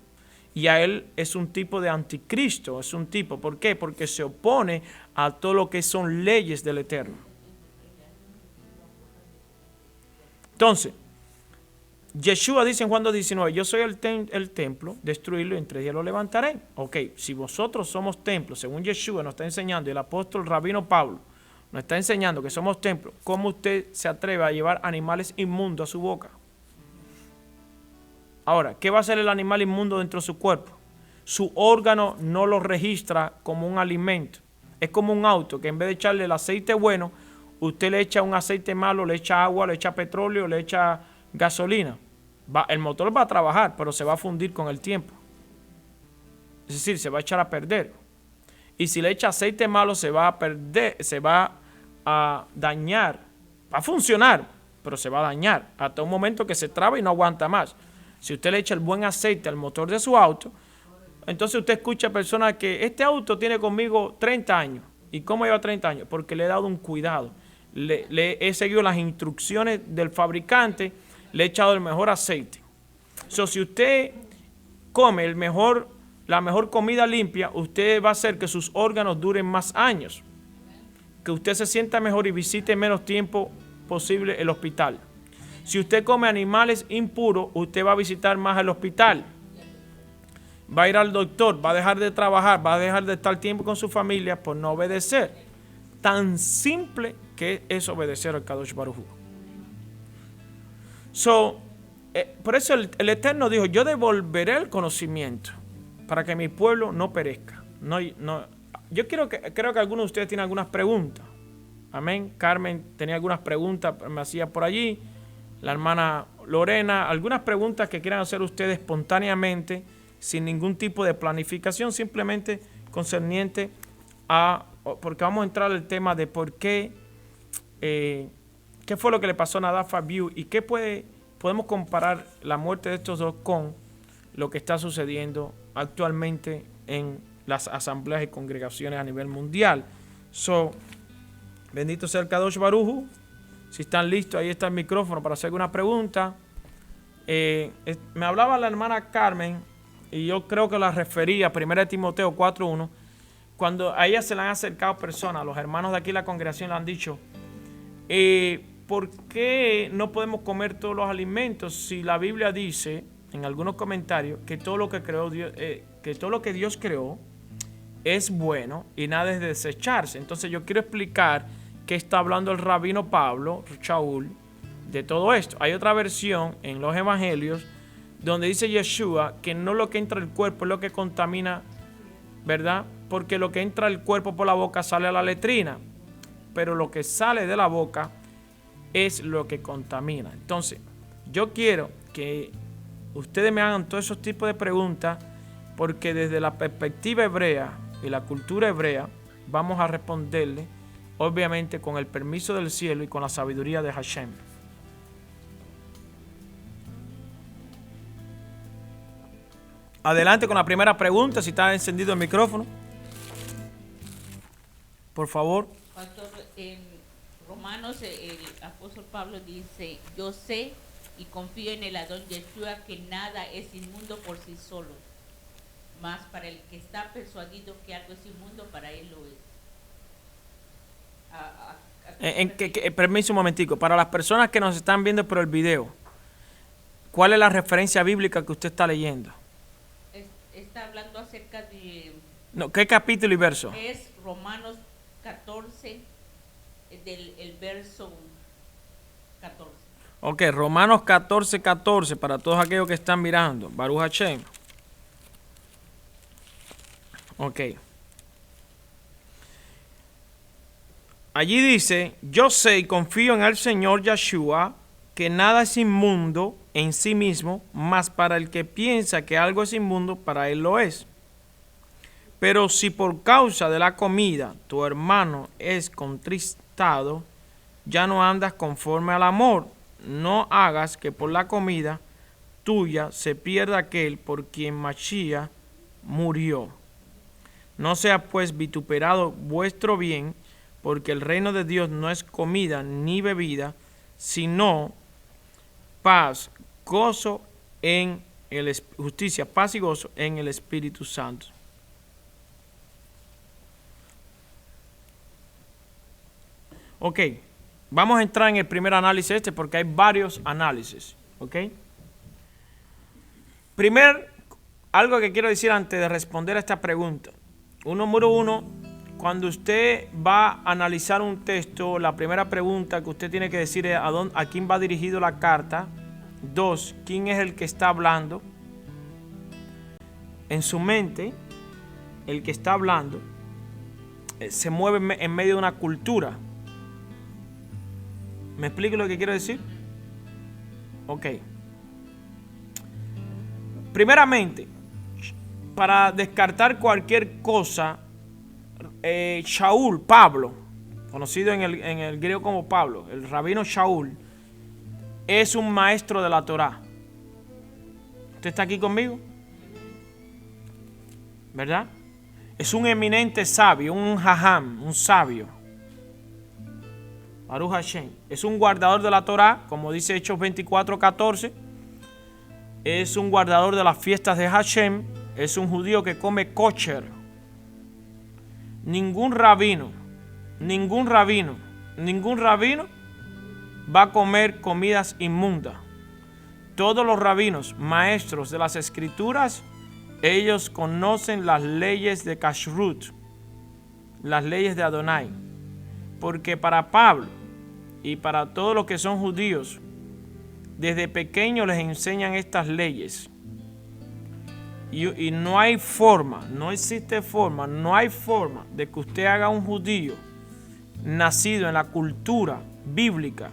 Speaker 1: Y a él es un tipo de anticristo, es un tipo. ¿Por qué? Porque se opone a todo lo que son leyes del Eterno. Entonces, Yeshua dice en Juan 2:19, yo soy el templo, destruirlo y en 3 días lo levantaré. Ok, si vosotros somos templos, según Yeshua nos está enseñando, y el apóstol Rabino Pablo nos está enseñando que somos templos, ¿cómo usted se atreve a llevar animales inmundos a su boca? Ahora, ¿qué va a hacer el animal inmundo dentro de su cuerpo? Su órgano no lo registra como un alimento. Es como un auto que en vez de echarle el aceite bueno, usted le echa un aceite malo, le echa agua, le echa petróleo, le echa gasolina. El motor va a trabajar, pero se va a fundir con el tiempo. Es decir, se va a echar a perder. Y si le echa aceite malo, se va a perder, se va a dañar. Va a funcionar, pero se va a dañar hasta un momento que se traba y no aguanta más. Si usted le echa el buen aceite al motor de su auto, entonces usted escucha a personas que este auto tiene conmigo 30 años. ¿Y cómo lleva 30 años? Porque le he dado un cuidado. Le he seguido las instrucciones del fabricante, le he echado el mejor aceite. Si usted come la mejor comida limpia, usted va a hacer que sus órganos duren más años. Que usted se sienta mejor y visite menos tiempo posible el hospital. Si usted come animales impuros, usted va a visitar más el hospital. Va a ir al doctor, va a dejar de trabajar, va a dejar de estar tiempo con su familia por no obedecer. Tan simple que es obedecer al Kadosh Baruj Hu. Por eso el Eterno dijo, yo devolveré el conocimiento para que mi pueblo no perezca. Yo creo que algunos de ustedes tienen algunas preguntas. Amén. Carmen tenía algunas preguntas, me hacía por allí. La hermana Lorena, algunas preguntas que quieran hacer ustedes espontáneamente, sin ningún tipo de planificación, simplemente concerniente porque vamos a entrar al tema de por qué, qué fue lo que le pasó a Nadav Abiú y qué podemos comparar la muerte de estos dos con lo que está sucediendo actualmente en las asambleas y congregaciones a nivel mundial. Bendito sea el Kadosh Baruj Hu. Si están listos, ahí está el micrófono para hacer alguna pregunta. Me hablaba la hermana Carmen, y yo creo que la refería a 1 Timoteo 4:1, cuando a ella se le han acercado personas, los hermanos de aquí de la congregación le han dicho, ¿por qué no podemos comer todos los alimentos si la Biblia dice, en algunos comentarios, que todo lo que creó Dios, que todo lo que Dios creó es bueno y nada es de desecharse? Entonces yo quiero explicar qué está hablando el rabino Pablo, Shaul, de todo esto. Hay otra versión en los evangelios donde dice Yeshua que no lo que entra al cuerpo es lo que contamina, ¿verdad? Porque lo que entra al cuerpo por la boca sale a la letrina, pero lo que sale de la boca es lo que contamina. Entonces, yo quiero que ustedes me hagan todos esos tipos de preguntas, porque desde la perspectiva hebrea y la cultura hebrea vamos a responderle, obviamente con el permiso del cielo y con la sabiduría de Hashem. Adelante con la primera pregunta, si está encendido el micrófono. Por favor.
Speaker 2: Pastor, en Romanos el apóstol Pablo dice, yo sé y confío en el Adón Yeshua que nada es inmundo por sí solo, mas para el que está persuadido que algo es inmundo, para él lo es.
Speaker 1: Permiso un momentico, para las personas que nos están viendo por el video, ¿cuál es la referencia bíblica que usted está leyendo?
Speaker 2: Está hablando acerca de...
Speaker 1: No, ¿qué capítulo y verso?
Speaker 2: Es Romanos 14, el verso 14.
Speaker 1: Ok, Romanos 14:14, para todos aquellos que están mirando. Baruch Hashem. Ok. Allí dice, yo sé y confío en el Señor Yeshua, que nada es inmundo en sí mismo, mas para el que piensa que algo es inmundo, para él lo es. Pero si por causa de la comida tu hermano es contristado, ya no andas conforme al amor. No hagas que por la comida tuya se pierda aquel por quien Mashiach murió. No sea pues vituperado vuestro bien, porque el reino de Dios no es comida ni bebida, sino paz, gozo en justicia, paz y gozo en el Espíritu Santo. Ok, vamos a entrar en el primer análisis porque hay varios análisis. Ok. Algo que quiero decir antes de responder a esta pregunta. Número uno, cuando usted va a analizar un texto, la primera pregunta que usted tiene que decir es a quién va dirigido la carta. 2, quién es el que está hablando. En su mente, el que está hablando se mueve en medio de una cultura. ¿Me explico lo que quiero decir? Ok. Primeramente, para descartar cualquier cosa, Shaul, Pablo, conocido en el griego como Pablo, el rabino Shaul, es un maestro de la Torá. ¿Usted está aquí conmigo? ¿Verdad? Es un eminente sabio, un jajam, un sabio. Baruch Hashem. Es un guardador de la Torá, como dice Hechos 24:14. Es un guardador de las fiestas de Hashem. Es un judío que come kosher. Ningún rabino va a comer comidas inmundas. Todos los rabinos, maestros de las escrituras, ellos conocen las leyes de Kashrut, las leyes de Adonai. Porque para Pablo y para todos los que son judíos, desde pequeños les enseñan estas leyes. Y no hay forma, no existe forma, no hay forma de que usted haga un judío nacido en la cultura bíblica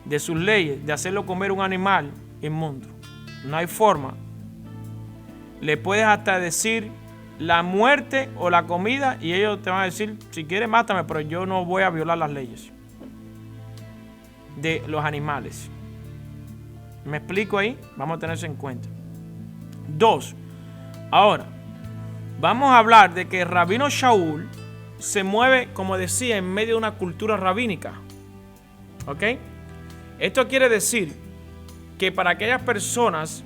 Speaker 1: de sus leyes, de hacerlo comer un animal inmundo. No hay forma. Le puedes hasta decir la muerte o la comida y ellos te van a decir, si quieres mátame, pero yo no voy a violar las leyes de los animales. ¿Me explico ahí? Vamos a tener eso en cuenta. 2. Ahora, vamos a hablar de que el rabino Shaul se mueve, como decía, en medio de una cultura rabínica. ¿Ok? Esto quiere decir que para aquellas personas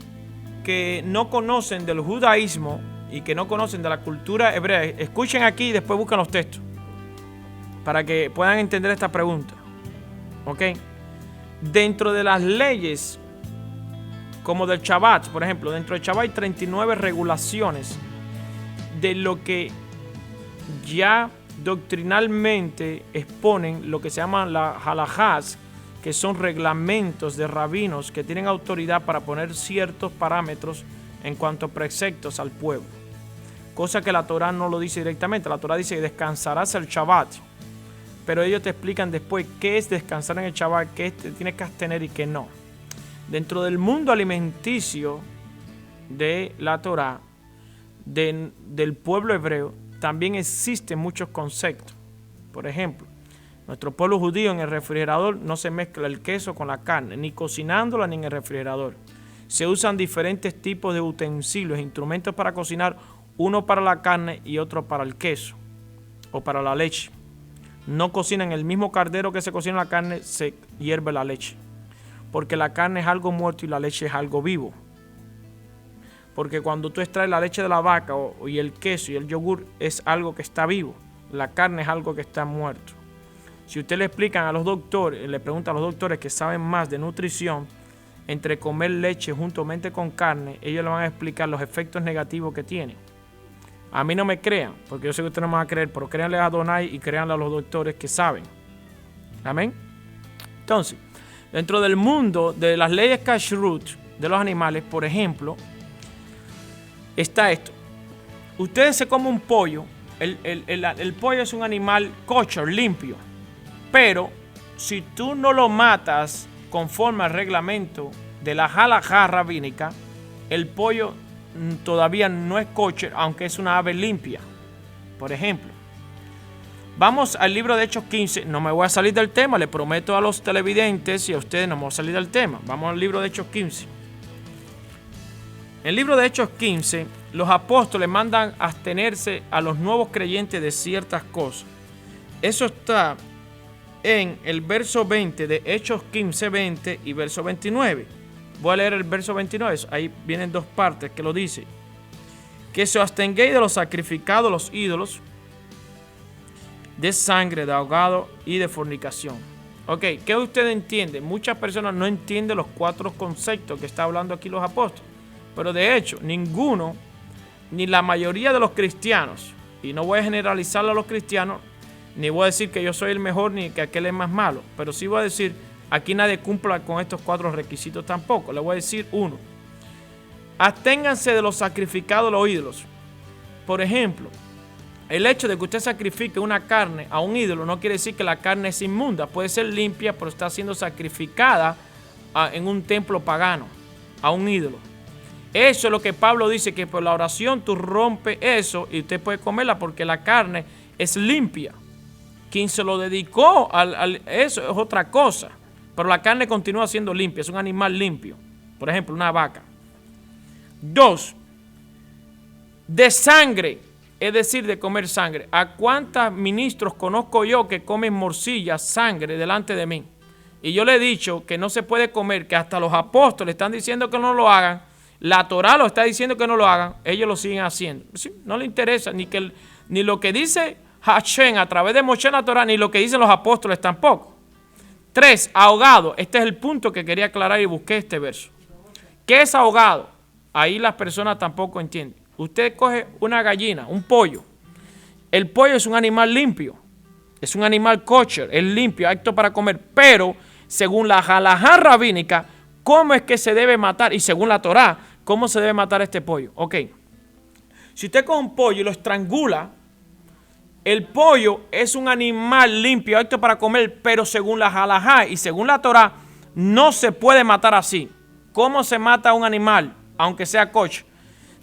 Speaker 1: que no conocen del judaísmo y que no conocen de la cultura hebrea, escuchen aquí y después buscan los textos para que puedan entender esta pregunta. ¿Ok? Dentro de las leyes como del Shabbat, por ejemplo, dentro del Shabbat hay 39 regulaciones de lo que ya doctrinalmente exponen lo que se llaman las halajás, que son reglamentos de rabinos que tienen autoridad para poner ciertos parámetros en cuanto a preceptos al pueblo. Cosa que la Torá no lo dice directamente. La Torá dice que descansarás el Shabbat, pero ellos te explican después qué es descansar en el Shabbat, qué tienes que abstener y qué no. Dentro del mundo alimenticio de la Torá, del pueblo hebreo, también existen muchos conceptos. Por ejemplo, nuestro pueblo judío, en el refrigerador no se mezcla el queso con la carne, ni cocinándola ni en el refrigerador. Se usan diferentes tipos de utensilios, instrumentos para cocinar, uno para la carne y otro para el queso o para la leche. No cocinan el mismo caldero que se cocina la carne, se hierve la leche. Porque la carne es algo muerto y la leche es algo vivo. Porque cuando tú extraes la leche de la vaca y el queso y el yogur es algo que está vivo. La carne es algo que está muerto. Si usted le explican a los doctores, le preguntan a los doctores que saben más de nutrición, entre comer leche juntamente con carne, ellos le van a explicar los efectos negativos que tiene. A mí no me crean, porque yo sé que ustedes no me van a creer, pero créanle a Adonai y créanle a los doctores que saben. Amén. Entonces, dentro del mundo de las leyes kashrut de los animales, por ejemplo, está esto. Ustedes se comen un pollo. El pollo es un animal kosher, limpio. Pero si tú no lo matas conforme al reglamento de la halajá rabínica, el pollo todavía no es kosher, aunque es una ave limpia. Por ejemplo, vamos al libro de Hechos 15. No me voy a salir del tema, le prometo a los televidentes y a ustedes no me voy a salir del tema. Vamos al libro de Hechos 15. En el libro de Hechos 15, los apóstoles mandan abstenerse a los nuevos creyentes de ciertas cosas. Eso está en el verso 20 de Hechos 15, 20 y verso 29. Voy a leer el verso 29, ahí vienen dos partes que lo dice. Que se abstengáis de los sacrificados a los ídolos, de sangre, de ahogado y de fornicación. Ok, ¿qué usted entiende? Muchas personas no entienden los cuatro conceptos que está hablando aquí los apóstoles. Pero de hecho, ninguno, ni la mayoría de los cristianos, y no voy a generalizar a los cristianos, ni voy a decir que yo soy el mejor ni que aquel es más malo, pero sí voy a decir, aquí nadie cumpla con estos cuatro requisitos tampoco. Le voy a decir uno. Absténganse de los sacrificados a los ídolos. Por ejemplo, el hecho de que usted sacrifique una carne a un ídolo no quiere decir que la carne es inmunda. Puede ser limpia, pero está siendo sacrificada en un templo pagano, a un ídolo. Eso es lo que Pablo dice, que por la oración tú rompes eso y usted puede comerla porque la carne es limpia. Quien se lo dedicó eso es otra cosa, pero la carne continúa siendo limpia, es un animal limpio. Por ejemplo, una vaca. 2. De sangre, es decir, de comer sangre. ¿A cuántos ministros conozco yo que comen morcilla, sangre delante de mí? Y yo le he dicho que no se puede comer, que hasta los apóstoles están diciendo que no lo hagan. La Torá lo está diciendo que no lo hagan, ellos lo siguen haciendo. Sí, no le interesa ni lo que dice Hashem a través de Moshe en la Torá, ni lo que dicen los apóstoles tampoco. 3. Ahogado. Este es el punto que quería aclarar y busqué este verso. ¿Qué es ahogado? Ahí las personas tampoco entienden. Usted coge una gallina, un pollo. El pollo es un animal limpio. Es un animal kosher, es limpio, apto para comer. Pero, según la halajá rabínica, ¿cómo es que se debe matar? Y según la Torá, ¿cómo se debe matar este pollo? Ok. Si usted coge un pollo y lo estrangula, el pollo es un animal limpio, apto para comer, pero según la halajá y según la Torá, no se puede matar así. ¿Cómo se mata a un animal, aunque sea kosher?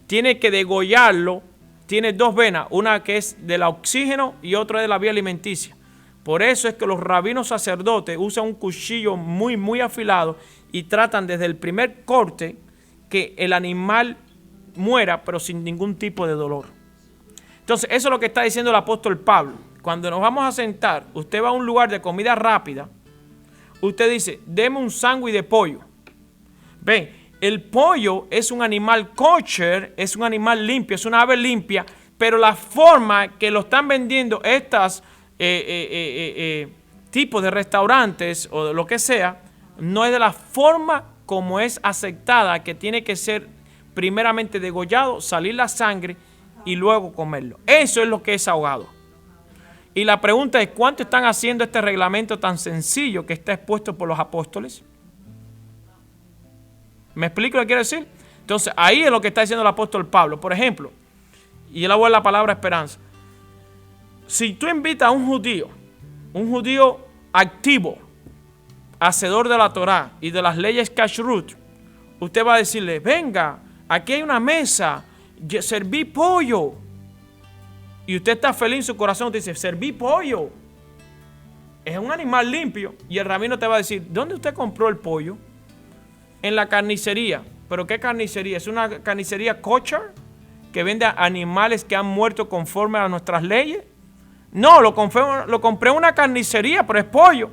Speaker 1: Tiene que degollarlo. Tiene dos venas, una que es del oxígeno y otra de la vía alimenticia. Por eso es que los rabinos sacerdotes usan un cuchillo muy, muy afilado y tratan desde el primer corte que el animal muera, pero sin ningún tipo de dolor. Entonces, eso es lo que está diciendo el apóstol Pablo. Cuando nos vamos a sentar, usted va a un lugar de comida rápida, usted dice, deme un sándwich de pollo. Ven, el pollo es un animal kosher, es un animal limpio, es una ave limpia, pero la forma que lo están vendiendo estas tipos de restaurantes o de lo que sea, no es de la forma como es aceptada, que tiene que ser primeramente degollado, salir la sangre y luego comerlo. Eso es lo que es ahogado. Y la pregunta es, ¿cuánto están haciendo este reglamento tan sencillo que está expuesto por los apóstoles? ¿Me explico lo que quiero decir? Entonces, ahí es lo que está diciendo el apóstol Pablo. Por ejemplo, y él habla la palabra esperanza. Si tú invitas a un judío activo, hacedor de la Torá y de las leyes kashrut, usted va a decirle, venga, aquí hay una mesa, serví pollo. Y usted está feliz en su corazón, usted dice, serví pollo. Es un animal limpio. Y el rabino te va a decir, ¿dónde usted compró el pollo? En la carnicería. ¿Pero qué carnicería? ¿Es una carnicería kosher que vende animales que han muerto conforme a nuestras leyes? No, lo compré en una carnicería, pero es pollo.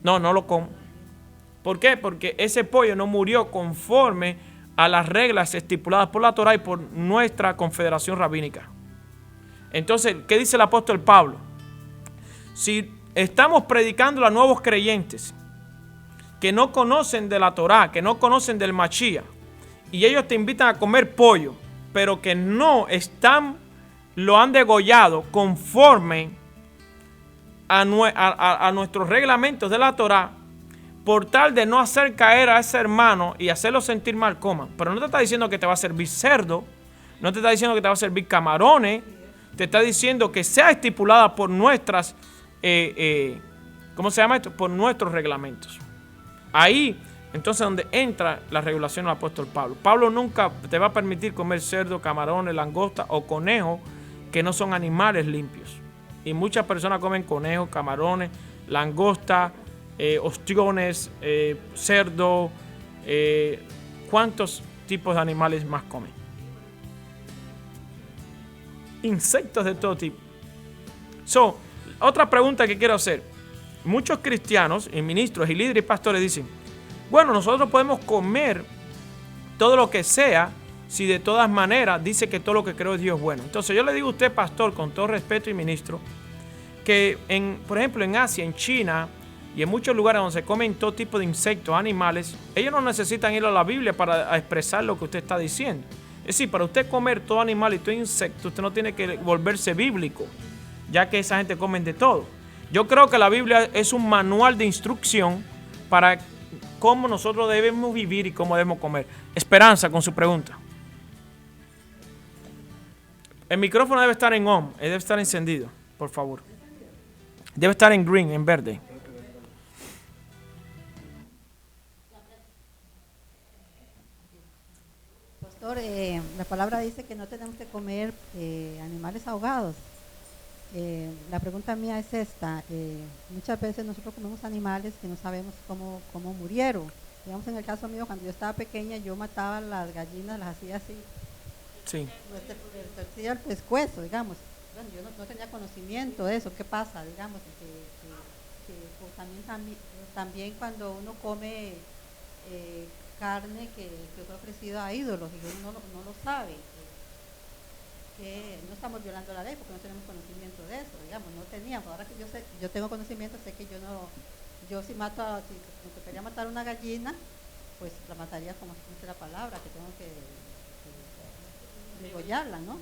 Speaker 1: No lo como. ¿Por qué? Porque ese pollo no murió conforme a las reglas estipuladas por la Torá y por nuestra confederación rabínica. Entonces, ¿qué dice el apóstol Pablo? Si estamos predicando a nuevos creyentes que no conocen de la Torá, que no conocen del Mashiach, y ellos te invitan a comer pollo, pero que no lo han degollado conforme a nuestros reglamentos de la Torá, por tal de no hacer caer a ese hermano y hacerlo sentir mal, coman. Pero no te está diciendo que te va a servir cerdo, no te está diciendo que te va a servir camarones, te está diciendo que sea estipulada por nuestras, ¿cómo se llama esto? Por nuestros reglamentos. Ahí, entonces, donde entra la regulación del apóstol Pablo. Pablo nunca te va a permitir comer cerdo, camarones, langosta o conejo, que no son animales limpios. Y muchas personas comen conejos, camarones, langosta, ostiones, cerdo, ¿cuántos tipos de animales más comen? Insectos de todo tipo. Otra pregunta que quiero hacer. Muchos cristianos, y ministros, y líderes y pastores dicen, bueno, nosotros podemos comer todo lo que sea, si de todas maneras dice que todo lo que creó Dios es bueno. Entonces yo le digo a usted, pastor, con todo respeto y ministro, que por ejemplo en Asia, en China y en muchos lugares donde se comen todo tipo de insectos, animales, ellos no necesitan ir a la Biblia para expresar lo que usted está diciendo. Es decir, para usted comer todo animal y todo insecto, usted no tiene que volverse bíblico, ya que esa gente come de todo. Yo creo que la Biblia es un manual de instrucción para cómo nosotros debemos vivir y cómo debemos comer. Esperanza, con su pregunta. El micrófono debe estar en on, debe estar encendido, por favor. Debe estar en green, en verde.
Speaker 3: Pastor, la palabra dice que no tenemos que comer animales ahogados. La pregunta mía es esta. Muchas veces nosotros comemos animales que no sabemos cómo murieron. Digamos, en el caso mío, cuando yo estaba pequeña, yo mataba las gallinas, las hacía así.
Speaker 1: Sí.
Speaker 3: Hacía el pescuezo, digamos. Bueno, yo no tenía conocimiento de eso. ¿Qué pasa? Digamos, pues también cuando uno come carne que fue ofrecido a ídolos y uno no lo sabe. Que no estamos violando la ley porque no tenemos conocimiento de eso, digamos, no teníamos. Ahora que yo tengo conocimiento, sé que yo si me quería matar una gallina, pues la mataría como dice la palabra, que tengo que degollarla, ¿no?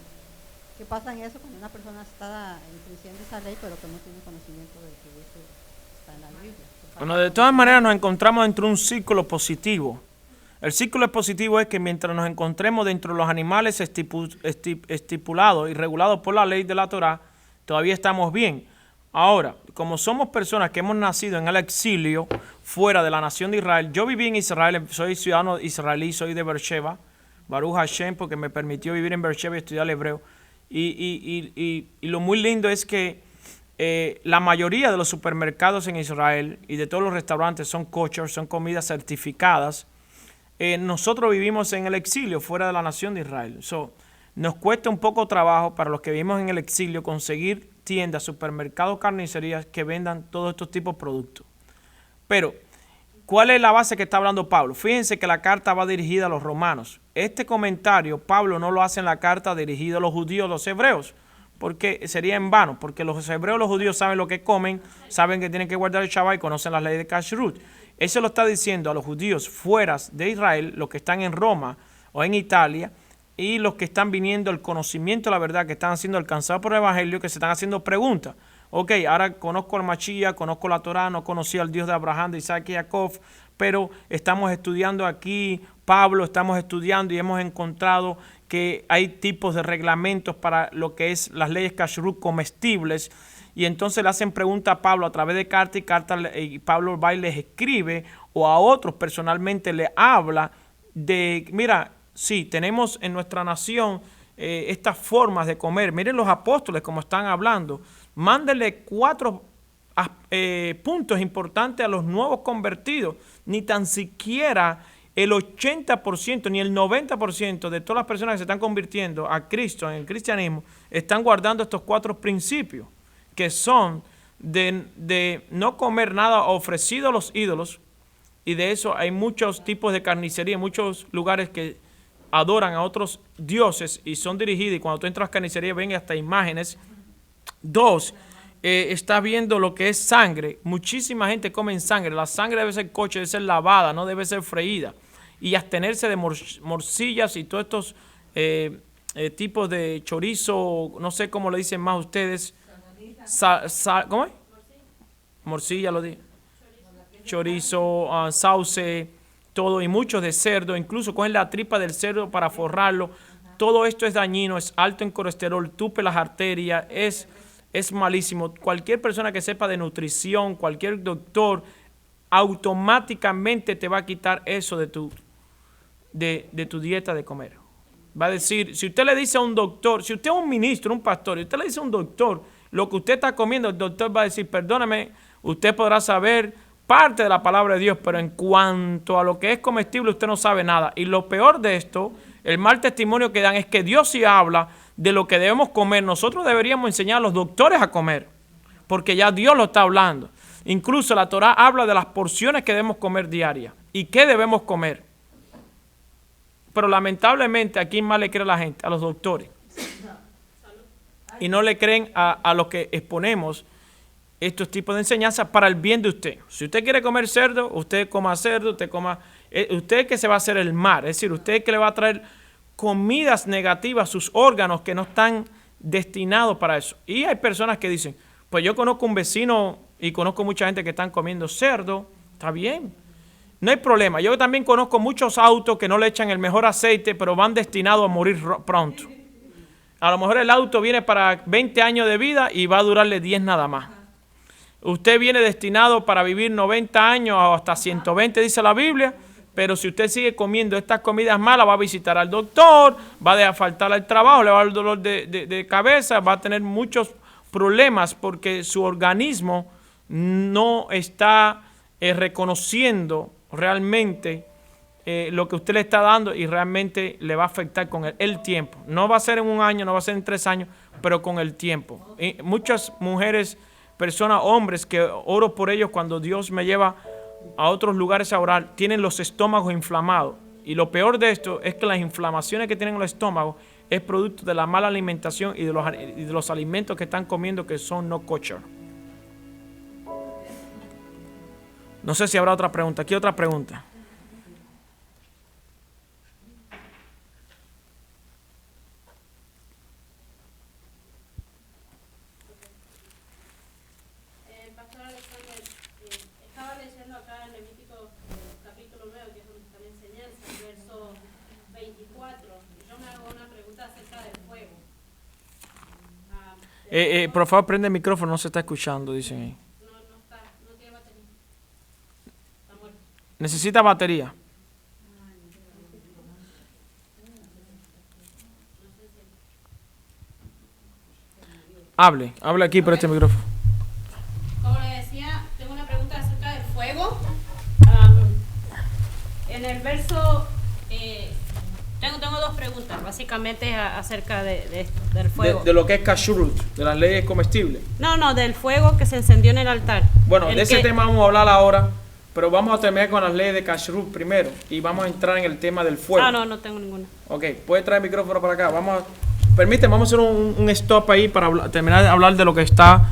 Speaker 3: ¿Qué pasa en eso cuando una persona está infringiendo esa ley pero que no tiene conocimiento de que eso está en la Biblia?
Speaker 1: Bueno, de todas maneras nos encontramos dentro de un círculo positivo. El círculo positivo es que mientras nos encontremos dentro de los animales estipulados y regulados por la ley de la Torá, todavía estamos bien. Ahora, como somos personas que hemos nacido en el exilio, fuera de la nación de Israel, yo viví en Israel, soy ciudadano israelí, soy de Beersheba, Baruch Hashem, porque me permitió vivir en Beersheba y estudiar el hebreo. Y lo muy lindo es que la mayoría de los supermercados en Israel y de todos los restaurantes son kosher, son comidas certificadas. Nosotros vivimos en el exilio, fuera de la nación de Israel. Nos cuesta un poco trabajo para los que vivimos en el exilio conseguir tiendas, supermercados, carnicerías que vendan todos estos tipos de productos. Pero, ¿cuál es la base que está hablando Pablo? Fíjense que la carta va dirigida a los romanos. Este comentario Pablo no lo hace en la carta dirigida a los judíos, los hebreos, porque sería en vano, porque los hebreos, los judíos saben lo que comen, saben que tienen que guardar el Shabbat y conocen las leyes de Kashrut. Eso lo está diciendo a los judíos fuera de Israel, los que están en Roma o en Italia, y los que están viniendo al conocimiento de la verdad, que están siendo alcanzados por el Evangelio, que se están haciendo preguntas. Ok, ahora conozco al Mashiach, conozco la Torá, no conocí al Dios de Abraham, de Isaac y Jacob, pero estamos estudiando aquí, Pablo, estamos estudiando y hemos encontrado que hay tipos de reglamentos para lo que es las leyes kashrut comestibles. Y entonces le hacen preguntas a Pablo a través de carta y Pablo va y les escribe, o a otros personalmente le habla de, mira, sí, tenemos en nuestra nación estas formas de comer. Miren los apóstoles como están hablando. Mándenle 4 puntos importantes a los nuevos convertidos. Ni tan siquiera el 80% ni el 90% de todas las personas que se están convirtiendo a Cristo en el cristianismo están guardando estos 4 principios, que son de no comer nada ofrecido a los ídolos, y de eso hay muchos tipos de carnicería, muchos lugares que adoran a otros dioses y son dirigidos, y cuando tú entras a carnicería ven hasta imágenes. 2, está viendo lo que es sangre. Muchísima gente come sangre. La sangre debe ser coche, debe ser lavada, no debe ser freída. Y abstenerse de morcillas y todos estos tipos de chorizo, no sé cómo le dicen más ustedes. ¿Cómo es? Morcilla, lo dije. Chorizo, sauce, todo, y muchos de cerdo, incluso cogen la tripa del cerdo para forrarlo. Todo esto es dañino, es alto en colesterol, tupe las arterias, es malísimo. Cualquier persona que sepa de nutrición, cualquier doctor, automáticamente te va a quitar eso de tu dieta de comer. Va a decir, si usted le dice a un doctor, si usted es un ministro, un pastor, y usted le dice a un doctor lo que usted está comiendo, el doctor va a decir, perdóname, usted podrá saber parte de la palabra de Dios, pero en cuanto a lo que es comestible usted no sabe nada. Y lo peor de esto, el mal testimonio que dan es que Dios sí habla de lo que debemos comer. Nosotros deberíamos enseñar a los doctores a comer, porque ya Dios lo está hablando. Incluso la Torá habla de las porciones que debemos comer diarias y qué debemos comer. Pero lamentablemente, ¿a quién más le cree la gente? A los doctores. Y no le creen a los que exponemos estos tipos de enseñanzas para el bien de usted. Si usted quiere comer cerdo, usted coma cerdo, usted que se va a hacer el mal. Es decir, usted que le va a traer comidas negativas a sus órganos que no están destinados para eso. Y hay personas que dicen, pues yo conozco un vecino y conozco mucha gente que están comiendo cerdo. Está bien. No hay problema. Yo también conozco muchos autos que no le echan el mejor aceite, pero van destinados a morir pronto. A lo mejor el auto viene para 20 años de vida y va a durarle 10 nada más. Usted viene destinado para vivir 90 años o hasta 120, dice la Biblia, pero si usted sigue comiendo estas comidas malas, va a visitar al doctor, va a dejar faltar al trabajo, le va a dar dolor de cabeza, va a tener muchos problemas porque su organismo no está reconociendo realmente lo que usted le está dando y realmente le va a afectar con el tiempo. No va a ser en un año, no va a ser en 3 años, pero con el tiempo. Y muchas mujeres, personas, hombres que oro por ellos cuando Dios me lleva a otros lugares a orar, tienen los estómagos inflamados. Y lo peor de esto es que las inflamaciones que tienen en el estómago es producto de la mala alimentación y de los alimentos que están comiendo que son no kosher. No sé si habrá otra pregunta. Aquí otra pregunta.
Speaker 4: Pastor Alexander, estaba leyendo acá en Levítico capítulo 9, que es donde está la enseñanza, verso 24, y yo me hago una pregunta acerca del fuego.
Speaker 1: Por favor, prende el micrófono, no se está escuchando, dicen ahí.
Speaker 4: No tiene batería. Está muerto.
Speaker 1: Necesita batería. Hable aquí por este micrófono.
Speaker 4: Como le decía, tengo una pregunta acerca del fuego. En el verso, tengo 2 preguntas, básicamente acerca del fuego.
Speaker 1: De lo que es kashrut, de las leyes comestibles.
Speaker 4: No, del fuego que se encendió en el altar.
Speaker 1: Bueno, de ese tema vamos a hablar ahora, pero vamos a terminar con las leyes de kashrut primero y vamos a entrar en el tema del fuego.
Speaker 4: No tengo ninguna.
Speaker 1: Ok, puede traer el micrófono para acá. Permíteme, vamos a hacer un stop ahí para terminar de hablar de lo que está.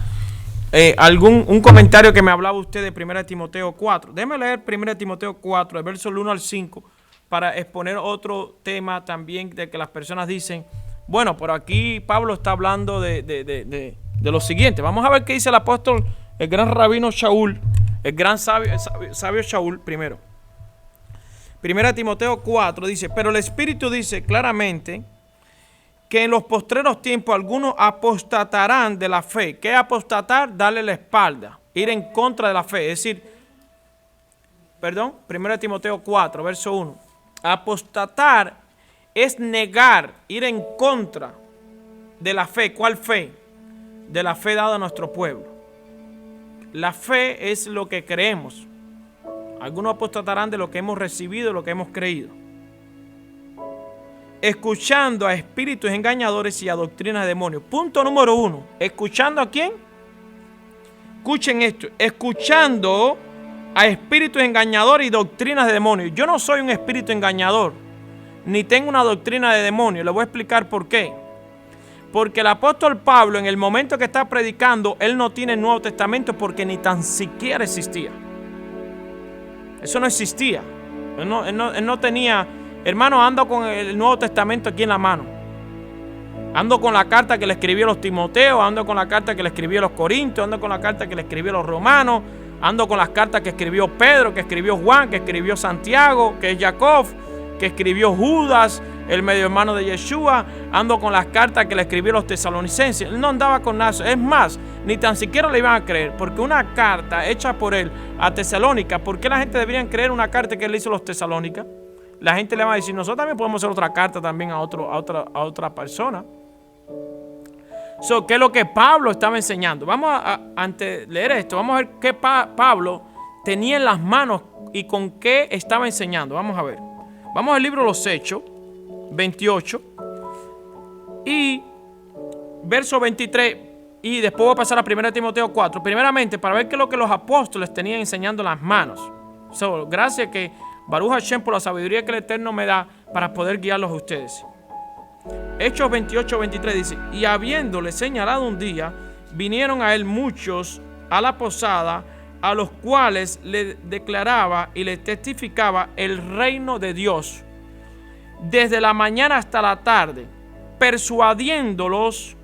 Speaker 1: Un comentario que me hablaba usted de 1 Timoteo 4. Déjeme leer 1 Timoteo 4, el verso 1 al 5, para exponer otro tema también de que las personas dicen, bueno, por aquí Pablo está hablando de lo siguiente. Vamos a ver qué dice el apóstol, el gran rabino Shaul, el gran sabio Shaul primero. 1 Timoteo 4 dice, pero el Espíritu dice claramente que en los postreros tiempos algunos apostatarán de la fe. ¿Qué es apostatar? Darle la espalda, ir en contra de la fe. Es decir, 1 Timoteo 4, verso 1. Apostatar es negar, ir en contra de la fe. ¿Cuál fe? De la fe dada a nuestro pueblo. La fe es lo que creemos. Algunos apostatarán de lo que hemos recibido, lo que hemos creído. Escuchando a espíritus engañadores y a doctrinas de demonios. Punto número 1. ¿Escuchando a quién? Escuchen esto. Escuchando a espíritus engañadores y doctrinas de demonios. Yo no soy un espíritu engañador, ni tengo una doctrina de demonios. Le voy a explicar por qué. Porque el apóstol Pablo, en el momento que está predicando, él no tiene el Nuevo Testamento porque ni tan siquiera existía. Eso no existía. Él no tenía... Hermano, ando con el Nuevo Testamento aquí en la mano. Ando con la carta que le escribió a los Timoteos, ando con la carta que le escribió a los Corintios, ando con la carta que le escribió a los Romanos, ando con las cartas que escribió Pedro, que escribió Juan, que escribió Santiago, que es Jacob, que escribió Judas, el medio hermano de Yeshua. Ando con las cartas que le escribió a los tesalonicenses. Él no andaba con nada. Es más, ni tan siquiera le iban a creer, porque una carta hecha por él a Tesalónica, ¿por qué la gente debería creer una carta que él hizo a los Tesalónicas? La gente le va a decir, nosotros también podemos hacer otra carta también a otra persona. ¿Qué es lo que Pablo estaba enseñando? Vamos antes de leer esto, vamos a ver qué Pablo tenía en las manos y con qué estaba enseñando. Vamos a ver. Vamos al libro de los Hechos, 28 y verso 23. Y después voy a pasar a 1 Timoteo 4. Primeramente, para ver qué es lo que los apóstoles tenían enseñando en las manos. Gracias que Baruch Hashem por la sabiduría que el Eterno me da para poder guiarlos a ustedes. Hechos 28, 23 dice: y habiéndole señalado un día, vinieron a él muchos a la posada, a los cuales le declaraba y le testificaba el reino de Dios, desde la mañana hasta la tarde, persuadiéndolos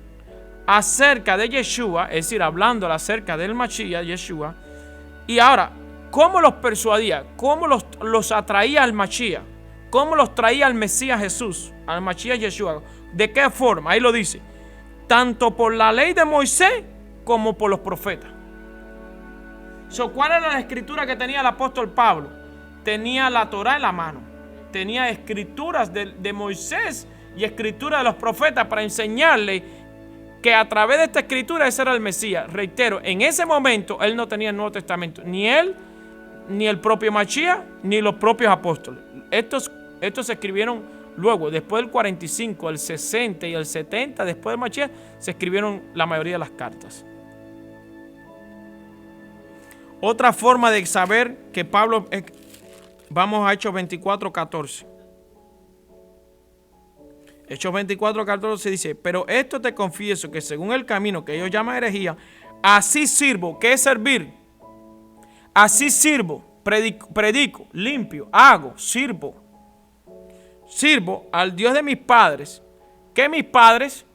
Speaker 1: acerca de Yeshua, es decir, hablando acerca del Mashiach, Yeshua. Y ahora, ¿cómo los persuadía? ¿Cómo los atraía al Mashiach? ¿Cómo los traía al Mesías Jesús, al Mashiach Yeshua? ¿De qué forma? Ahí lo dice: tanto por la ley de Moisés como por los profetas. ¿Cuál era la escritura que tenía el apóstol Pablo? Tenía la Torá en la mano. Tenía escrituras de Moisés y escrituras de los profetas para enseñarle que a través de esta escritura ese era el Mesías. Reitero, en ese momento él no tenía el Nuevo Testamento. Ni él, ni el propio Mashiach, ni los propios apóstoles. Estos se escribieron luego, después del 45, el 60 y el 70, después de Mashiach, se escribieron la mayoría de las cartas. Otra forma de saber que Pablo... Vamos a Hechos 24, 14. Hechos 24, 14 dice: pero esto te confieso, que según el camino que ellos llaman herejía, así sirvo. ¿Qué es servir? Así sirvo, predico, limpio, hago, sirvo. Sirvo al Dios de mis padres. ¿Qué mis padres?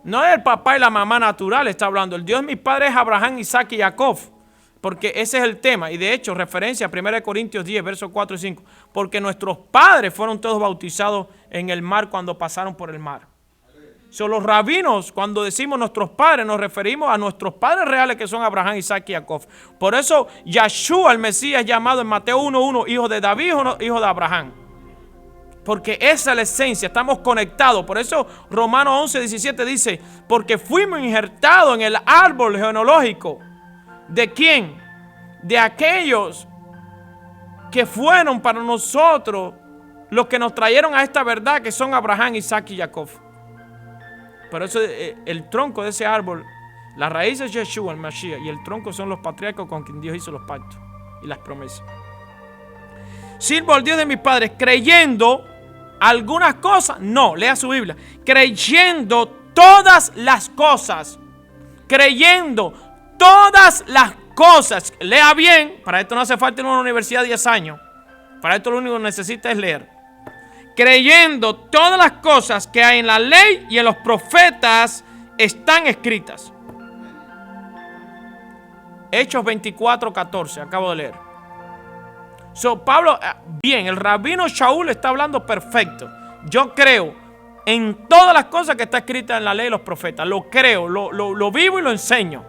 Speaker 1: No es el papá y la mamá natural, está hablando. El Dios de mis padres es Abraham, Isaac y Jacob. Porque ese es el tema. Y de hecho, referencia a 1 Corintios 10, versos 4 y 5. Porque nuestros padres fueron todos bautizados en el mar cuando pasaron por el mar. Los rabinos, cuando decimos nuestros padres, nos referimos a nuestros padres reales, que son Abraham, Isaac y Jacob. Por eso, Yeshua, el Mesías, llamado en Mateo 1:1, hijo de David, hijo de Abraham. Porque esa es la esencia, estamos conectados. Por eso Romanos 11:17 dice: porque fuimos injertados en el árbol genealógico. ¿De quién? De aquellos que fueron para nosotros los que nos trajeron a esta verdad, que son Abraham, Isaac y Jacob. Por eso el tronco de ese árbol, la raíz es Yeshua, el Mashiach, y el tronco son los patriarcas con quien Dios hizo los pactos y las promesas. Sirvo al Dios de mis padres creyendo algunas cosas. No, lea su Biblia. Creyendo todas las cosas. Creyendo todas las cosas. Lea bien. Para esto no hace falta ir a una universidad de 10 años. Para esto lo único que necesita es leer. Creyendo todas las cosas que hay en la ley y en los profetas están escritas. Hechos 24:14. Acabo de leer. Pablo, bien, el rabino Shaul está hablando perfecto. Yo creo en todas las cosas que está escritas en la ley de los profetas. Lo creo, lo vivo y lo enseño.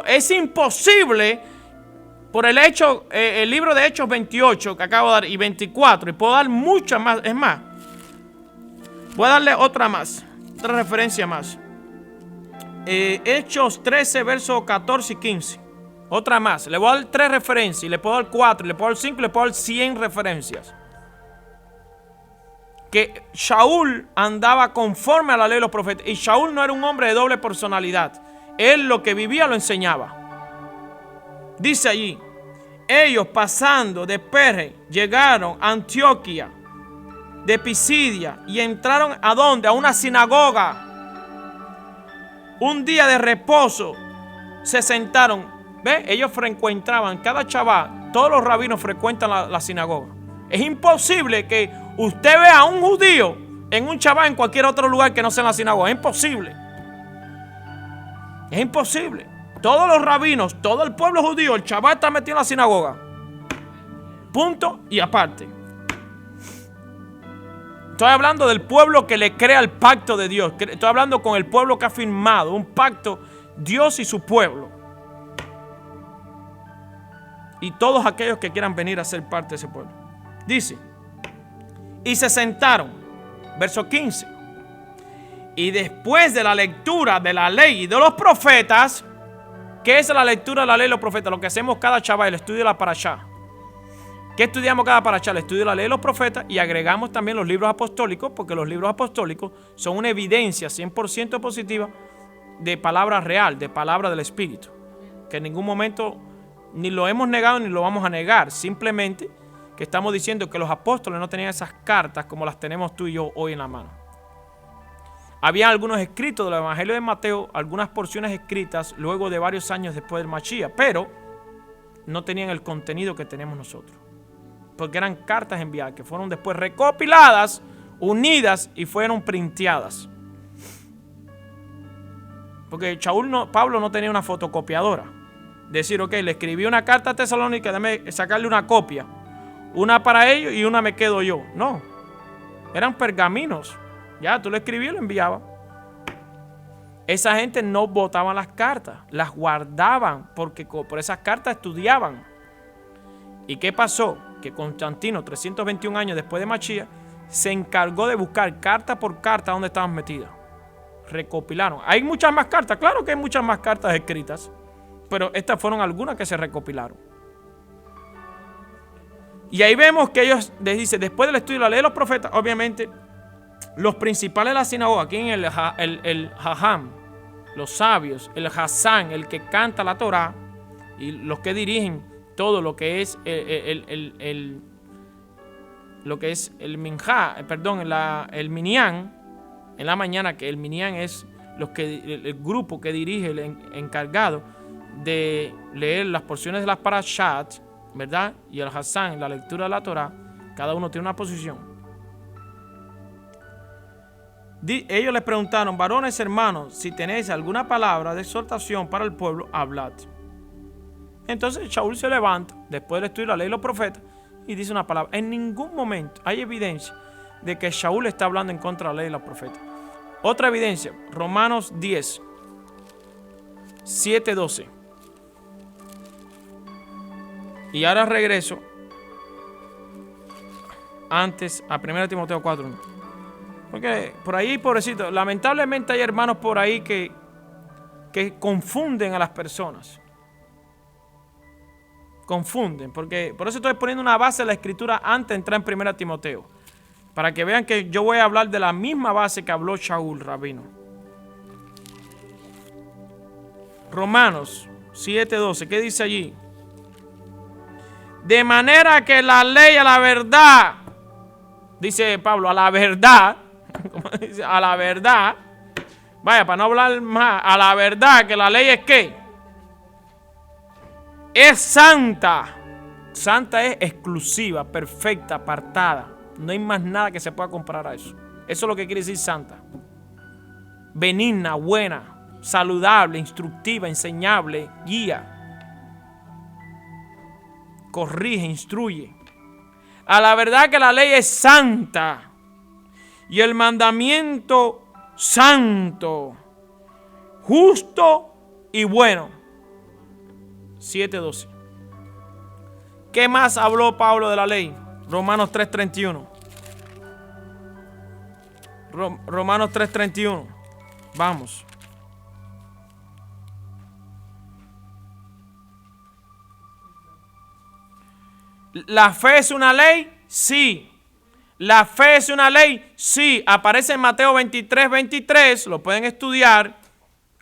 Speaker 1: Es imposible, por el libro de Hechos 28 que acabo de dar y 24, y puedo dar muchas más. Es más, voy a darle otra referencia más. Hechos 13, versos 14 y 15. Otra más. Le voy a dar 3 referencias, y le puedo dar 4, le puedo dar 5, le puedo dar 100 referencias. Que Shaul andaba conforme a la ley de los profetas. Y Shaul no era un hombre de doble personalidad. Él lo que vivía lo enseñaba. Dice allí: ellos pasando de Perge llegaron a Antioquía de Pisidia y entraron ¿a dónde? A una sinagoga. Un día de reposo se sentaron. ¿Ve? Ellos frecuentaban, cada chaval, todos los rabinos frecuentan la sinagoga. Es imposible que usted vea a un judío en un chaval en cualquier otro lugar que no sea en la sinagoga. Es imposible. Es imposible. Todos los rabinos, todo el pueblo judío, el chaval está metido en la sinagoga. Punto y aparte. Estoy hablando del pueblo que le crea el pacto de Dios. Estoy hablando con el pueblo que ha firmado un pacto, Dios y su pueblo. Y todos aquellos que quieran venir a ser parte de ese pueblo. Dice: y se sentaron, verso 15. Y después de la lectura de la ley y de los profetas, ¿Qué es la lectura de la ley de los profetas? Lo que hacemos cada Shabbat, el estudio de la parashá. ¿Qué estudiamos cada parashá? El estudio de la ley de los profetas, y agregamos también los libros apostólicos, porque los libros apostólicos son una evidencia 100% positiva de palabra real, de palabra del Espíritu. Que en ningún momento ni lo hemos negado ni lo vamos a negar. Simplemente que estamos diciendo que los apóstoles no tenían esas cartas como las tenemos tú y yo hoy en la mano. Había algunos escritos del Evangelio de Mateo, algunas porciones escritas luego de varios años después del Mashiach, pero no tenían el contenido que tenemos nosotros. Porque eran cartas enviadas que fueron después recopiladas, unidas y fueron printeadas. Porque Pablo no tenía una fotocopiadora. Decir, ok, le escribí una carta a Tesalónica, déjame sacarle una copia. Una para ellos y una me quedo yo. No, eran pergaminos. Ya, tú lo escribías y lo enviabas. Esa gente no botaban las cartas, las guardaban porque por esas cartas estudiaban. ¿Y qué pasó? Que Constantino, 321 años después de Mashiach, se encargó de buscar carta por carta donde estaban metidas. Recopilaron. ¿Hay muchas más cartas? Claro que hay muchas más cartas escritas, pero estas fueron algunas que se recopilaron. Y ahí vemos que ellos les dicen, después del estudio de la ley de los profetas, obviamente, los principales de la sinagoga, aquí en el Jajam, los sabios, el Hassán, el que canta la Torah, y los que dirigen todo lo que es el minjá, el minyan, en la mañana, que el minyan es el grupo que dirige, el encargado de leer las porciones de las parashat, ¿verdad? Y el Hassán, la lectura de la Torah, cada uno tiene una posición. Ellos les preguntaron, varones hermanos, si tenéis alguna palabra de exhortación para el pueblo, hablad. Entonces Shaul se levanta, después del estudio de la ley de los profetas, y dice una palabra. En ningún momento hay evidencia de que Shaul está hablando en contra de la ley de los profetas. Otra evidencia, Romanos 10, 7, 12. Y ahora regreso antes a 1 Timoteo 4, 1. Porque por ahí, pobrecito, lamentablemente hay hermanos por ahí que confunden a las personas. Confunden, porque por eso estoy poniendo una base de la escritura antes de entrar en 1 Timoteo. Para que vean que yo voy a hablar de la misma base que habló Shaul, rabino. Romanos 7:12, ¿qué dice allí? De manera que la ley a la verdad, dice Pablo, a la verdad, como dice, a la verdad, vaya, para no hablar más, a la verdad que la ley es ¿qué? Es santa. Santa es exclusiva, perfecta, apartada. No hay más nada que se pueda comparar a eso. Eso es lo que quiere decir santa. Benigna, buena, saludable, instructiva, enseñable, guía. Corrige, instruye. A la verdad que la ley es santa. Y el mandamiento santo, justo y bueno. 7:12. ¿Qué más habló Pablo de la ley? Romanos 3:31. Romanos 3:31. Vamos. ¿La fe es una ley? Sí. ¿La fe es una ley? Sí. Aparece en Mateo 23:23. Lo pueden estudiar.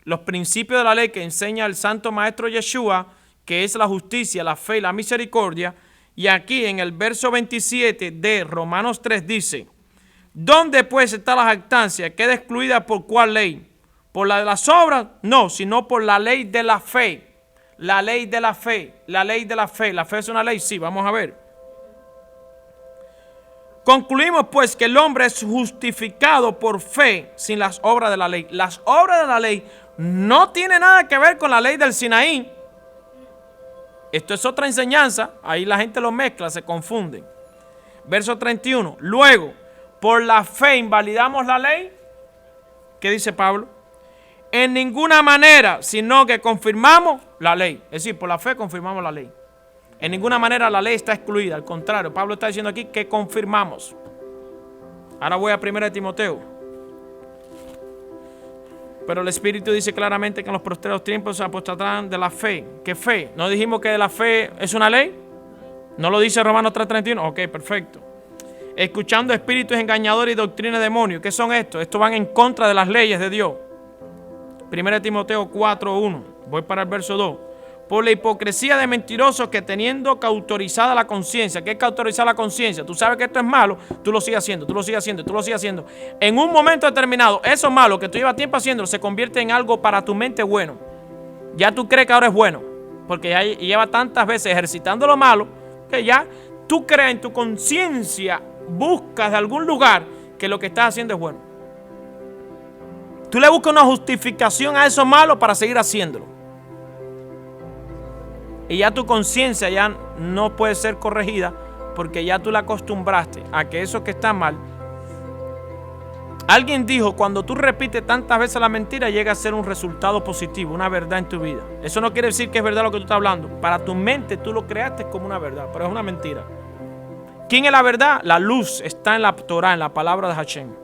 Speaker 1: Los principios de la ley que enseña el santo maestro Yeshua, que es la justicia, la fe y la misericordia. Y aquí en el verso 27 de Romanos 3 dice, ¿dónde pues está la jactancia? ¿Queda excluida por cuál ley? ¿Por la de las obras? No, sino por la ley de la fe. La ley de la fe, la ley de la fe. ¿La fe es una ley? Sí, vamos a ver. Concluimos pues que el hombre es justificado por fe sin las obras de la ley. Las obras de la ley no tienen nada que ver con la ley del Sinaí. Esto es otra enseñanza. Ahí la gente lo mezcla, se confunde. Verso 31. Luego, por la fe invalidamos la ley. ¿Qué dice Pablo? En ninguna manera, sino que confirmamos la ley. Es decir, por la fe confirmamos la ley. En ninguna manera la ley está excluida. Al contrario, Pablo está diciendo aquí que confirmamos. Ahora voy a 1 Timoteo. Pero el Espíritu dice claramente que en los postreros tiempos se apostatarán de la fe. ¿Qué fe? ¿No dijimos que la fe es una ley? ¿No lo dice Romanos 3:31? Ok, perfecto. Escuchando espíritus engañadores y doctrina de demonios. ¿Qué son estos? Estos van en contra de las leyes de Dios. 1 Timoteo 4:1. Voy para el verso 2. Por la hipocresía de mentirosos que teniendo cautorizada la conciencia. ¿Qué es cautorizar la conciencia? Tú sabes que esto es malo, tú lo sigues haciendo, tú lo sigues haciendo, tú lo sigues haciendo. En un momento determinado, eso malo que tú llevas tiempo haciendo se convierte en algo para tu mente bueno. Ya tú crees que ahora es bueno, porque ya lleva tantas veces ejercitando lo malo, que ya tú crees en tu conciencia, buscas de algún lugar que lo que estás haciendo es bueno. Tú le buscas una justificación a eso malo para seguir haciéndolo. Y ya tu conciencia ya no puede ser corregida porque ya tú la acostumbraste a que eso que está mal. Alguien dijo, cuando tú repites tantas veces la mentira llega a ser un resultado positivo, una verdad en tu vida. Eso no quiere decir que es verdad lo que tú estás hablando. Para tu mente tú lo creaste como una verdad, pero es una mentira. ¿Quién es la verdad? La luz está en la Torah, en la palabra de Hashem.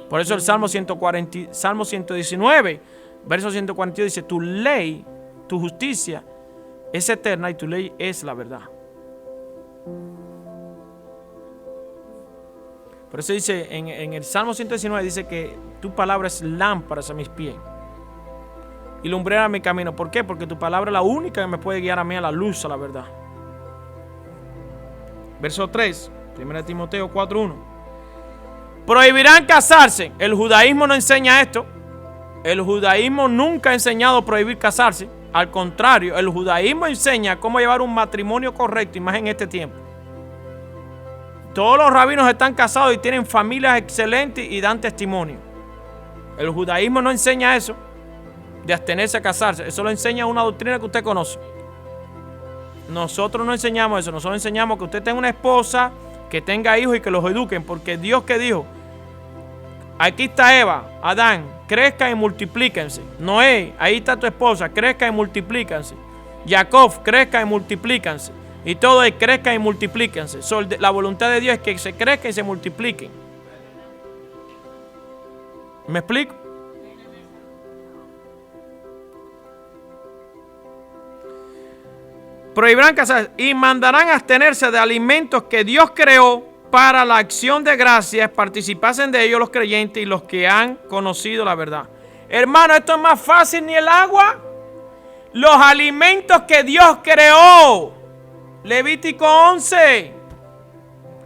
Speaker 1: Por eso el Salmo 119, verso 142 dice, tu ley, tu justicia es eterna y tu ley es la verdad. Por eso dice en el Salmo 119 dice que tu palabra es lámpara a mis pies y lumbrera a mi camino. ¿Por qué? Porque tu palabra es la única que me puede guiar a mí a la luz, a la verdad. Verso 3, 1 Timoteo 4:1. Prohibirán casarse. El judaísmo no enseña esto. El judaísmo nunca ha enseñado a prohibir casarse. Al contrario, el judaísmo enseña cómo llevar un matrimonio correcto, y más en este tiempo. Todos los rabinos están casados y tienen familias excelentes y dan testimonio. El judaísmo no enseña eso, de abstenerse a casarse. Eso lo enseña una doctrina que usted conoce. Nosotros no enseñamos eso. Nosotros enseñamos que usted tenga una esposa, que tenga hijos y que los eduquen. Porque Dios que dijo, aquí está Eva, Adán, crezcan y multiplíquense. Noé, ahí está tu esposa, crezcan y multiplíquense. Jacob, crezcan y multiplíquense. Y todos crezcan y multiplíquense. La voluntad de Dios es que se crezcan y se multipliquen. ¿Me explico? Prohibirán casarse y mandarán abstenerse de alimentos que Dios creó para la acción de gracias, participasen de ellos los creyentes y los que han conocido la verdad. Hermano, esto es más fácil ni el agua. Los alimentos que Dios creó. Levítico 11.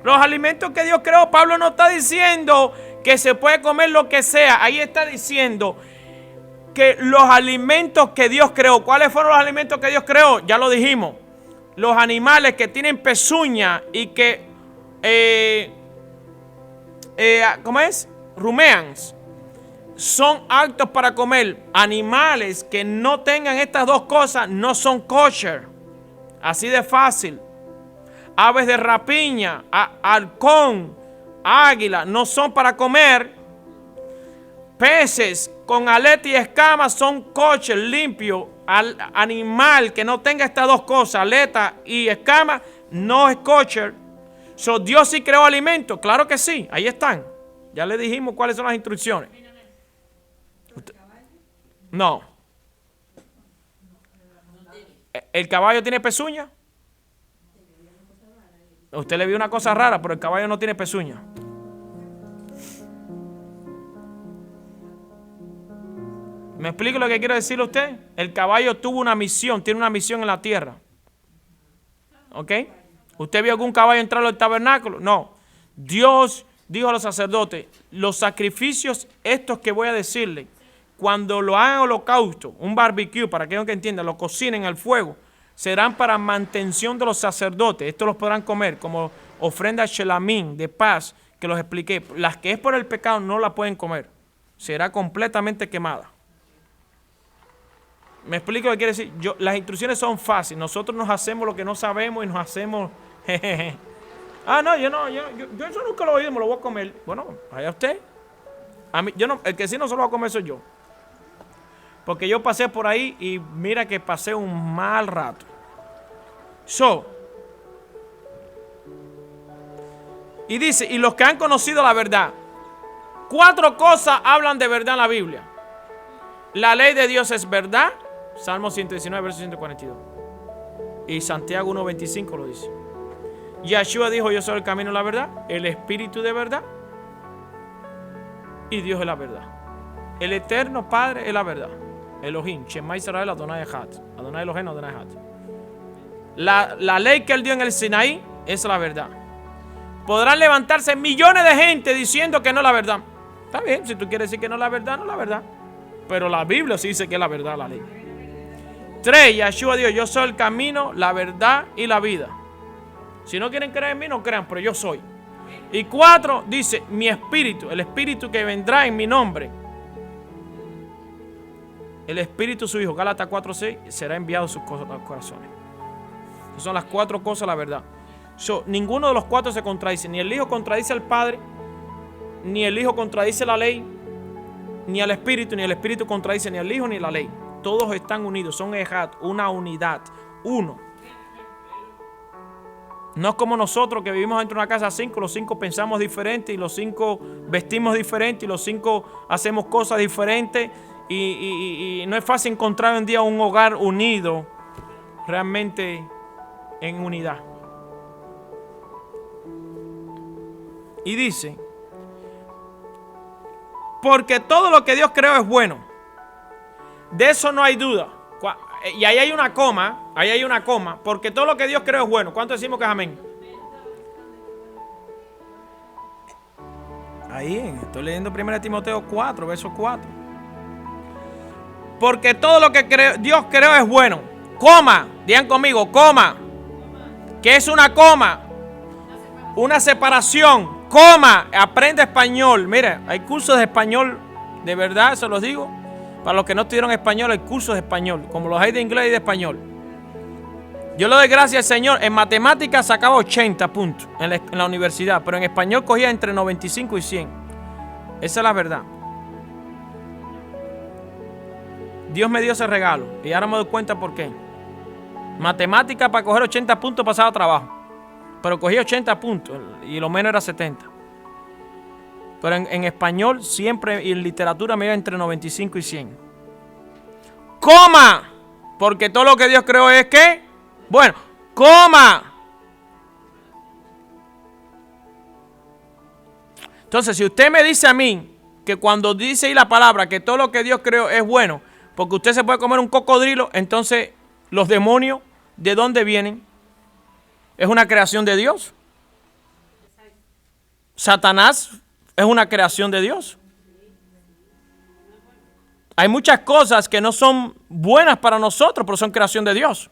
Speaker 1: Los alimentos que Dios creó. Pablo no está diciendo que se puede comer lo que sea. Ahí está diciendo que los alimentos que Dios creó. ¿Cuáles fueron los alimentos que Dios creó? Ya lo dijimos. Los animales que tienen pezuña y que ¿cómo es? Rumean. Son aptos para comer. Animales que no tengan estas dos cosas no son kosher. Así de fácil. Aves de rapiña, halcón, águila, no son para comer. Peces con aleta y escamas son kosher, limpio. Animal que no tenga estas dos cosas, aleta y escama, no es kosher. So, Dios sí creó alimentos, claro que sí, ahí están. Ya le dijimos cuáles son las instrucciones. No. ¿El caballo tiene pezuña? Usted le vio una cosa rara, pero el caballo no tiene pezuña. ¿Me explico lo que quiero decirle a usted? El caballo tuvo una misión, tiene una misión en la tierra. ¿Ok? ¿Usted vio algún caballo entrar al tabernáculo? No. Dios dijo a los sacerdotes, los sacrificios estos que voy a decirle, cuando lo hagan holocausto, un barbecue, para aquellos que entiendan, lo cocinen al fuego, serán para mantención de los sacerdotes. Estos los podrán comer como ofrenda shelamín, de paz, que los expliqué. Las que es por el pecado no la pueden comer. Será completamente quemada. ¿Me explico lo que quiere decir? Las instrucciones son fáciles. Nosotros nos hacemos lo que no sabemos y nos hacemos... Ah, no, yo eso nunca lo he oído, me lo voy a comer. Bueno, allá usted. A mí, el que sí no se lo va a comer soy yo. Porque yo pasé por ahí y mira que pasé un mal rato. Y dice, y los que han conocido la verdad. 4 cosas hablan de verdad en la Biblia. La ley de Dios es verdad. Salmo 119, verso 142. Y Santiago 1:25 lo dice. Yeshua dijo, yo soy el camino, la verdad, el espíritu de verdad, y Dios es la verdad. El eterno Padre es la verdad. Elohim, Shema Israel, Adonai Echad. Adonai Elohim, Adonai Echad. La ley que él dio en el Sinaí es la verdad. Podrán levantarse millones de gente diciendo que no es la verdad. Está bien, si tú quieres decir que no es la verdad, no es la verdad. Pero la Biblia sí dice que es la verdad, la ley. 3, Yeshua dijo, yo soy el camino, la verdad y la vida. Si no quieren creer en mí, no crean, pero yo soy. Y 4, dice, mi espíritu, el espíritu que vendrá en mi nombre. El espíritu su hijo, Gálatas 4:6, será enviado a sus corazones. Esas son las 4 cosas, la verdad. Ninguno de los 4 se contradice. Ni el hijo contradice al padre, ni el hijo contradice la ley, ni al espíritu, ni el espíritu contradice ni al hijo ni la ley. Todos están unidos, son ejad, una unidad, uno. No es como nosotros que vivimos dentro de una casa 5, los 5 pensamos diferente y los 5 vestimos diferente y los 5 hacemos cosas diferentes y no es fácil encontrar hoy en día un hogar unido realmente en unidad. Y dice, porque todo lo que Dios creó es bueno. De eso no hay duda. Y ahí hay una coma, porque todo lo que Dios creó es bueno. ¿Cuánto decimos que es amén? Ahí, estoy leyendo 1 Timoteo 4, verso 4. Porque todo lo que Dios creó es bueno. Coma, digan conmigo, coma. ¿Qué es una coma? Una separación. Coma, aprende español. Mira, hay cursos de español, de verdad, se los digo. Para los que no estudiaron español, hay cursos de español, como los hay de inglés y de español. Yo le doy gracias al Señor. En matemáticas sacaba 80 puntos en la universidad, pero en español cogía entre 95 y 100. Esa es la verdad. Dios me dio ese regalo y ahora me doy cuenta por qué. Matemática, para coger 80 puntos pasaba trabajo, pero cogía 80 puntos y lo menos era 70. Pero en español siempre y en literatura me iba entre 95 y 100. Coma, porque todo lo que Dios creó es ¿qué? Bueno, coma. Entonces, si usted me dice a mí que cuando dice ahí la palabra que todo lo que Dios creó es bueno, porque usted se puede comer un cocodrilo, entonces los demonios, ¿de dónde vienen? ¿Es una creación de Dios? Satanás es una creación de Dios. Hay muchas cosas que no son buenas para nosotros, pero son creación de Dios.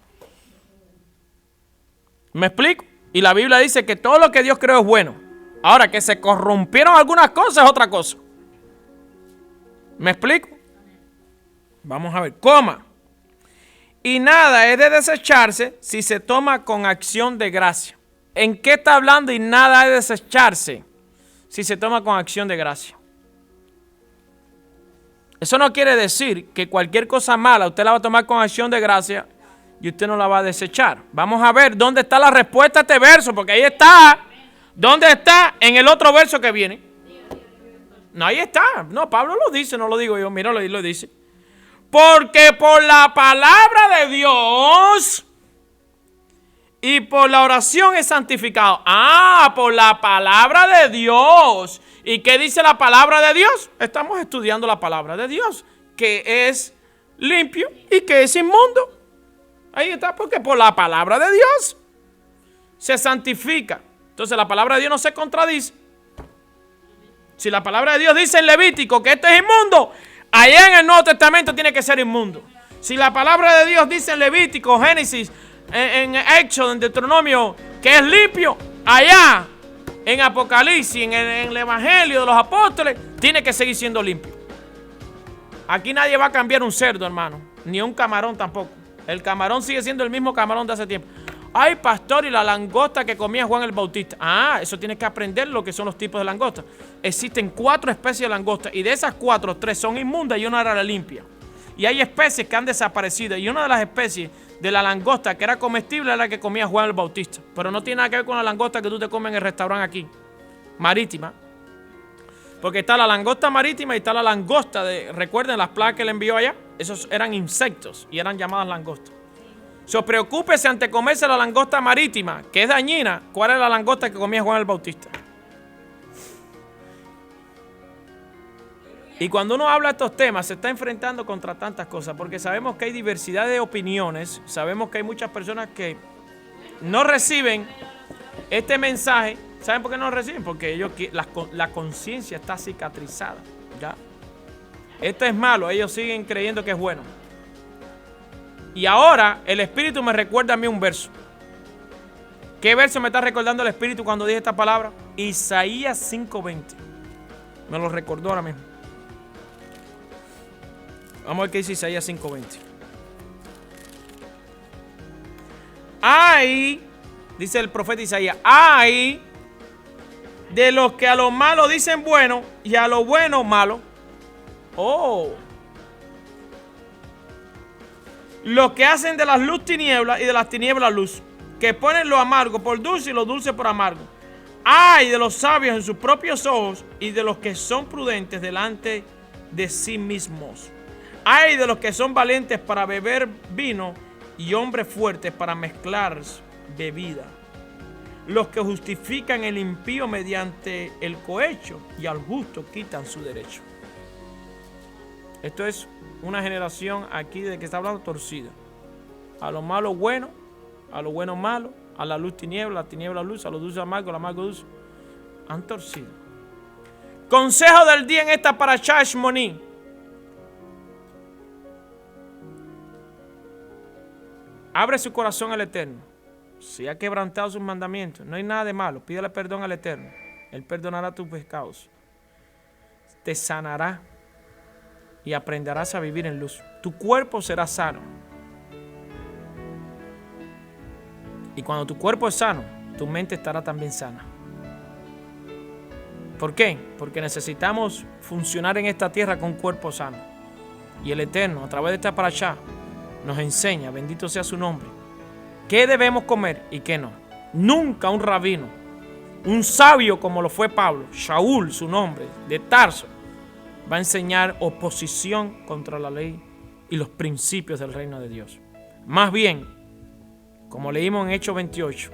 Speaker 1: ¿Me explico? Y la Biblia dice que todo lo que Dios creó es bueno. Ahora, que se corrompieron algunas cosas es otra cosa. ¿Me explico? Vamos a ver. Coma. Y nada es de desecharse si se toma con acción de gracia. ¿En qué está hablando y nada es de desecharse si se toma con acción de gracia? Eso no quiere decir que cualquier cosa mala usted la va a tomar con acción de gracia y usted no la va a desechar. Vamos a ver dónde está la respuesta a este verso, porque ahí está. ¿Dónde está? En el otro verso que viene. No, ahí está. No, Pablo lo dice, no lo digo yo. Míralo, ahí lo dice. Porque por la palabra de Dios y por la oración es santificado. Ah, por la palabra de Dios. ¿Y qué dice la palabra de Dios? Estamos estudiando la palabra de Dios, que es limpio y que es inmundo. Ahí está, porque por la palabra de Dios se santifica. Entonces la palabra de Dios no se contradice. Si la palabra de Dios dice en Levítico que esto es inmundo, allá en el Nuevo Testamento tiene que ser inmundo. Si la palabra de Dios dice en Levítico, Génesis, en Éxodo, en Deuteronomio, que es limpio, allá en Apocalipsis, en el Evangelio de los Apóstoles, tiene que seguir siendo limpio. Aquí nadie va a cambiar un cerdo, hermano, ni un camarón tampoco. El camarón sigue siendo el mismo camarón de hace tiempo. Ay, pastor, y la langosta que comía Juan el Bautista. Ah, eso tienes que aprender lo que son los tipos de langosta. Existen 4 especies de langosta y de esas 4, 3 son inmundas y una era la limpia. Y hay especies que han desaparecido y una de las especies de la langosta que era comestible era la que comía Juan el Bautista. Pero no tiene nada que ver con la langosta que tú te comes en el restaurante aquí, marítima. Porque está la langosta marítima y está la langosta de... Recuerden las plagas que le envió allá. Esos eran insectos y eran llamadas langostas. Preocúpese ante comerse la langosta marítima, que es dañina. ¿Cuál es la langosta que comía Juan el Bautista? Y cuando uno habla de estos temas, se está enfrentando contra tantas cosas, porque sabemos que hay diversidad de opiniones, sabemos que hay muchas personas que no reciben este mensaje. ¿Saben por qué no lo reciben? Porque ellos, la conciencia está cicatrizada, ¿ya? Esto es malo, ellos siguen creyendo que es bueno. Y ahora el Espíritu me recuerda a mí un verso. ¿Qué verso me está recordando el Espíritu cuando dije esta palabra? Isaías 5:20. Me lo recordó ahora mismo. Vamos a ver qué dice Isaías 5:20. ¡Ay! Dice el profeta Isaías, ¡ay! De los que a lo malo dicen bueno y a lo bueno malo. ¡Oh! Los que hacen de las luz tinieblas y de las tinieblas luz, que ponen lo amargo por dulce y lo dulce por amargo. ¡Ay! De los sabios en sus propios ojos y de los que son prudentes delante de sí mismos. ¡Ay! De los que son valientes para beber vino y hombres fuertes para mezclar bebida. Los que justifican el impío mediante el cohecho y al justo quitan su derecho. Esto es una generación aquí de que está hablando torcida. A lo malo bueno, a lo bueno malo, a la luz tiniebla, a la tiniebla luz, a lo dulce amargo, a lo amargo dulce. Han torcido. Consejo del día en esta parashá Shmoní. Abre su corazón al Eterno. Si ha quebrantado sus mandamientos, no hay nada de malo. Pídele perdón al Eterno. Él perdonará tus pecados. Te sanará y aprenderás a vivir en luz. Tu cuerpo será sano. Y cuando tu cuerpo es sano, tu mente estará también sana. ¿Por qué? Porque necesitamos funcionar en esta tierra con un cuerpo sano. Y el Eterno, a través de esta parashá, nos enseña, bendito sea su nombre, qué debemos comer y qué no. Nunca un rabino, un sabio como lo fue Pablo, Shaul, su nombre, de Tarso, va a enseñar oposición contra la ley y los principios del reino de Dios. Más bien, como leímos en Hechos 28,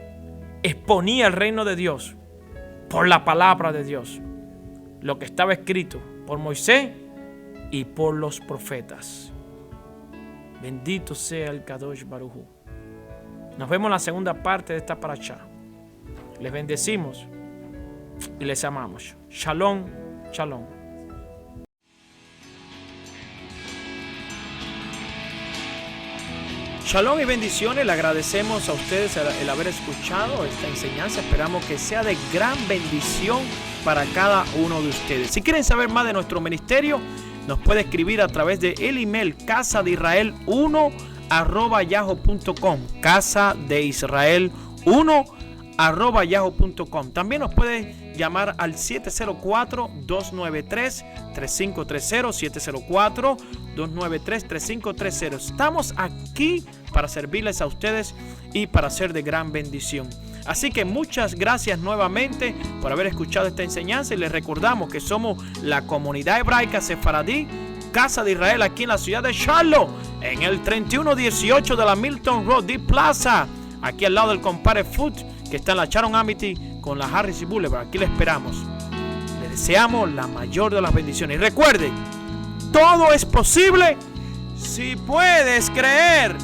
Speaker 1: exponía el reino de Dios por la palabra de Dios, lo que estaba escrito por Moisés y por los profetas. Bendito sea el Kadosh Baruj Hu. Nos vemos en la segunda parte de esta parashá. Les bendecimos y les amamos. Shalom, shalom. Shalom y bendiciones. Le agradecemos a ustedes el haber escuchado esta enseñanza. Esperamos que sea de gran bendición para cada uno de ustedes. Si quieren saber más de nuestro ministerio, nos puede escribir a través de el email casadeisrael1@yahoo.com. casadeisrael1@yahoo.com. También nos puede llamar al 704-293-3530. 704-293-3530. Estamos aquí para servirles a ustedes y para ser de gran bendición. Así que muchas gracias nuevamente por haber escuchado esta enseñanza y les recordamos que somos la comunidad hebraica sefaradí Casa de Israel aquí en la ciudad de Charlotte, en el 3118 de la Milton Road D Plaza, aquí al lado del Compare Food que está en la Sharon Amity con la Harris Boulevard. Aquí le esperamos. Le deseamos la mayor de las bendiciones. Y recuerde, todo es posible si puedes creer.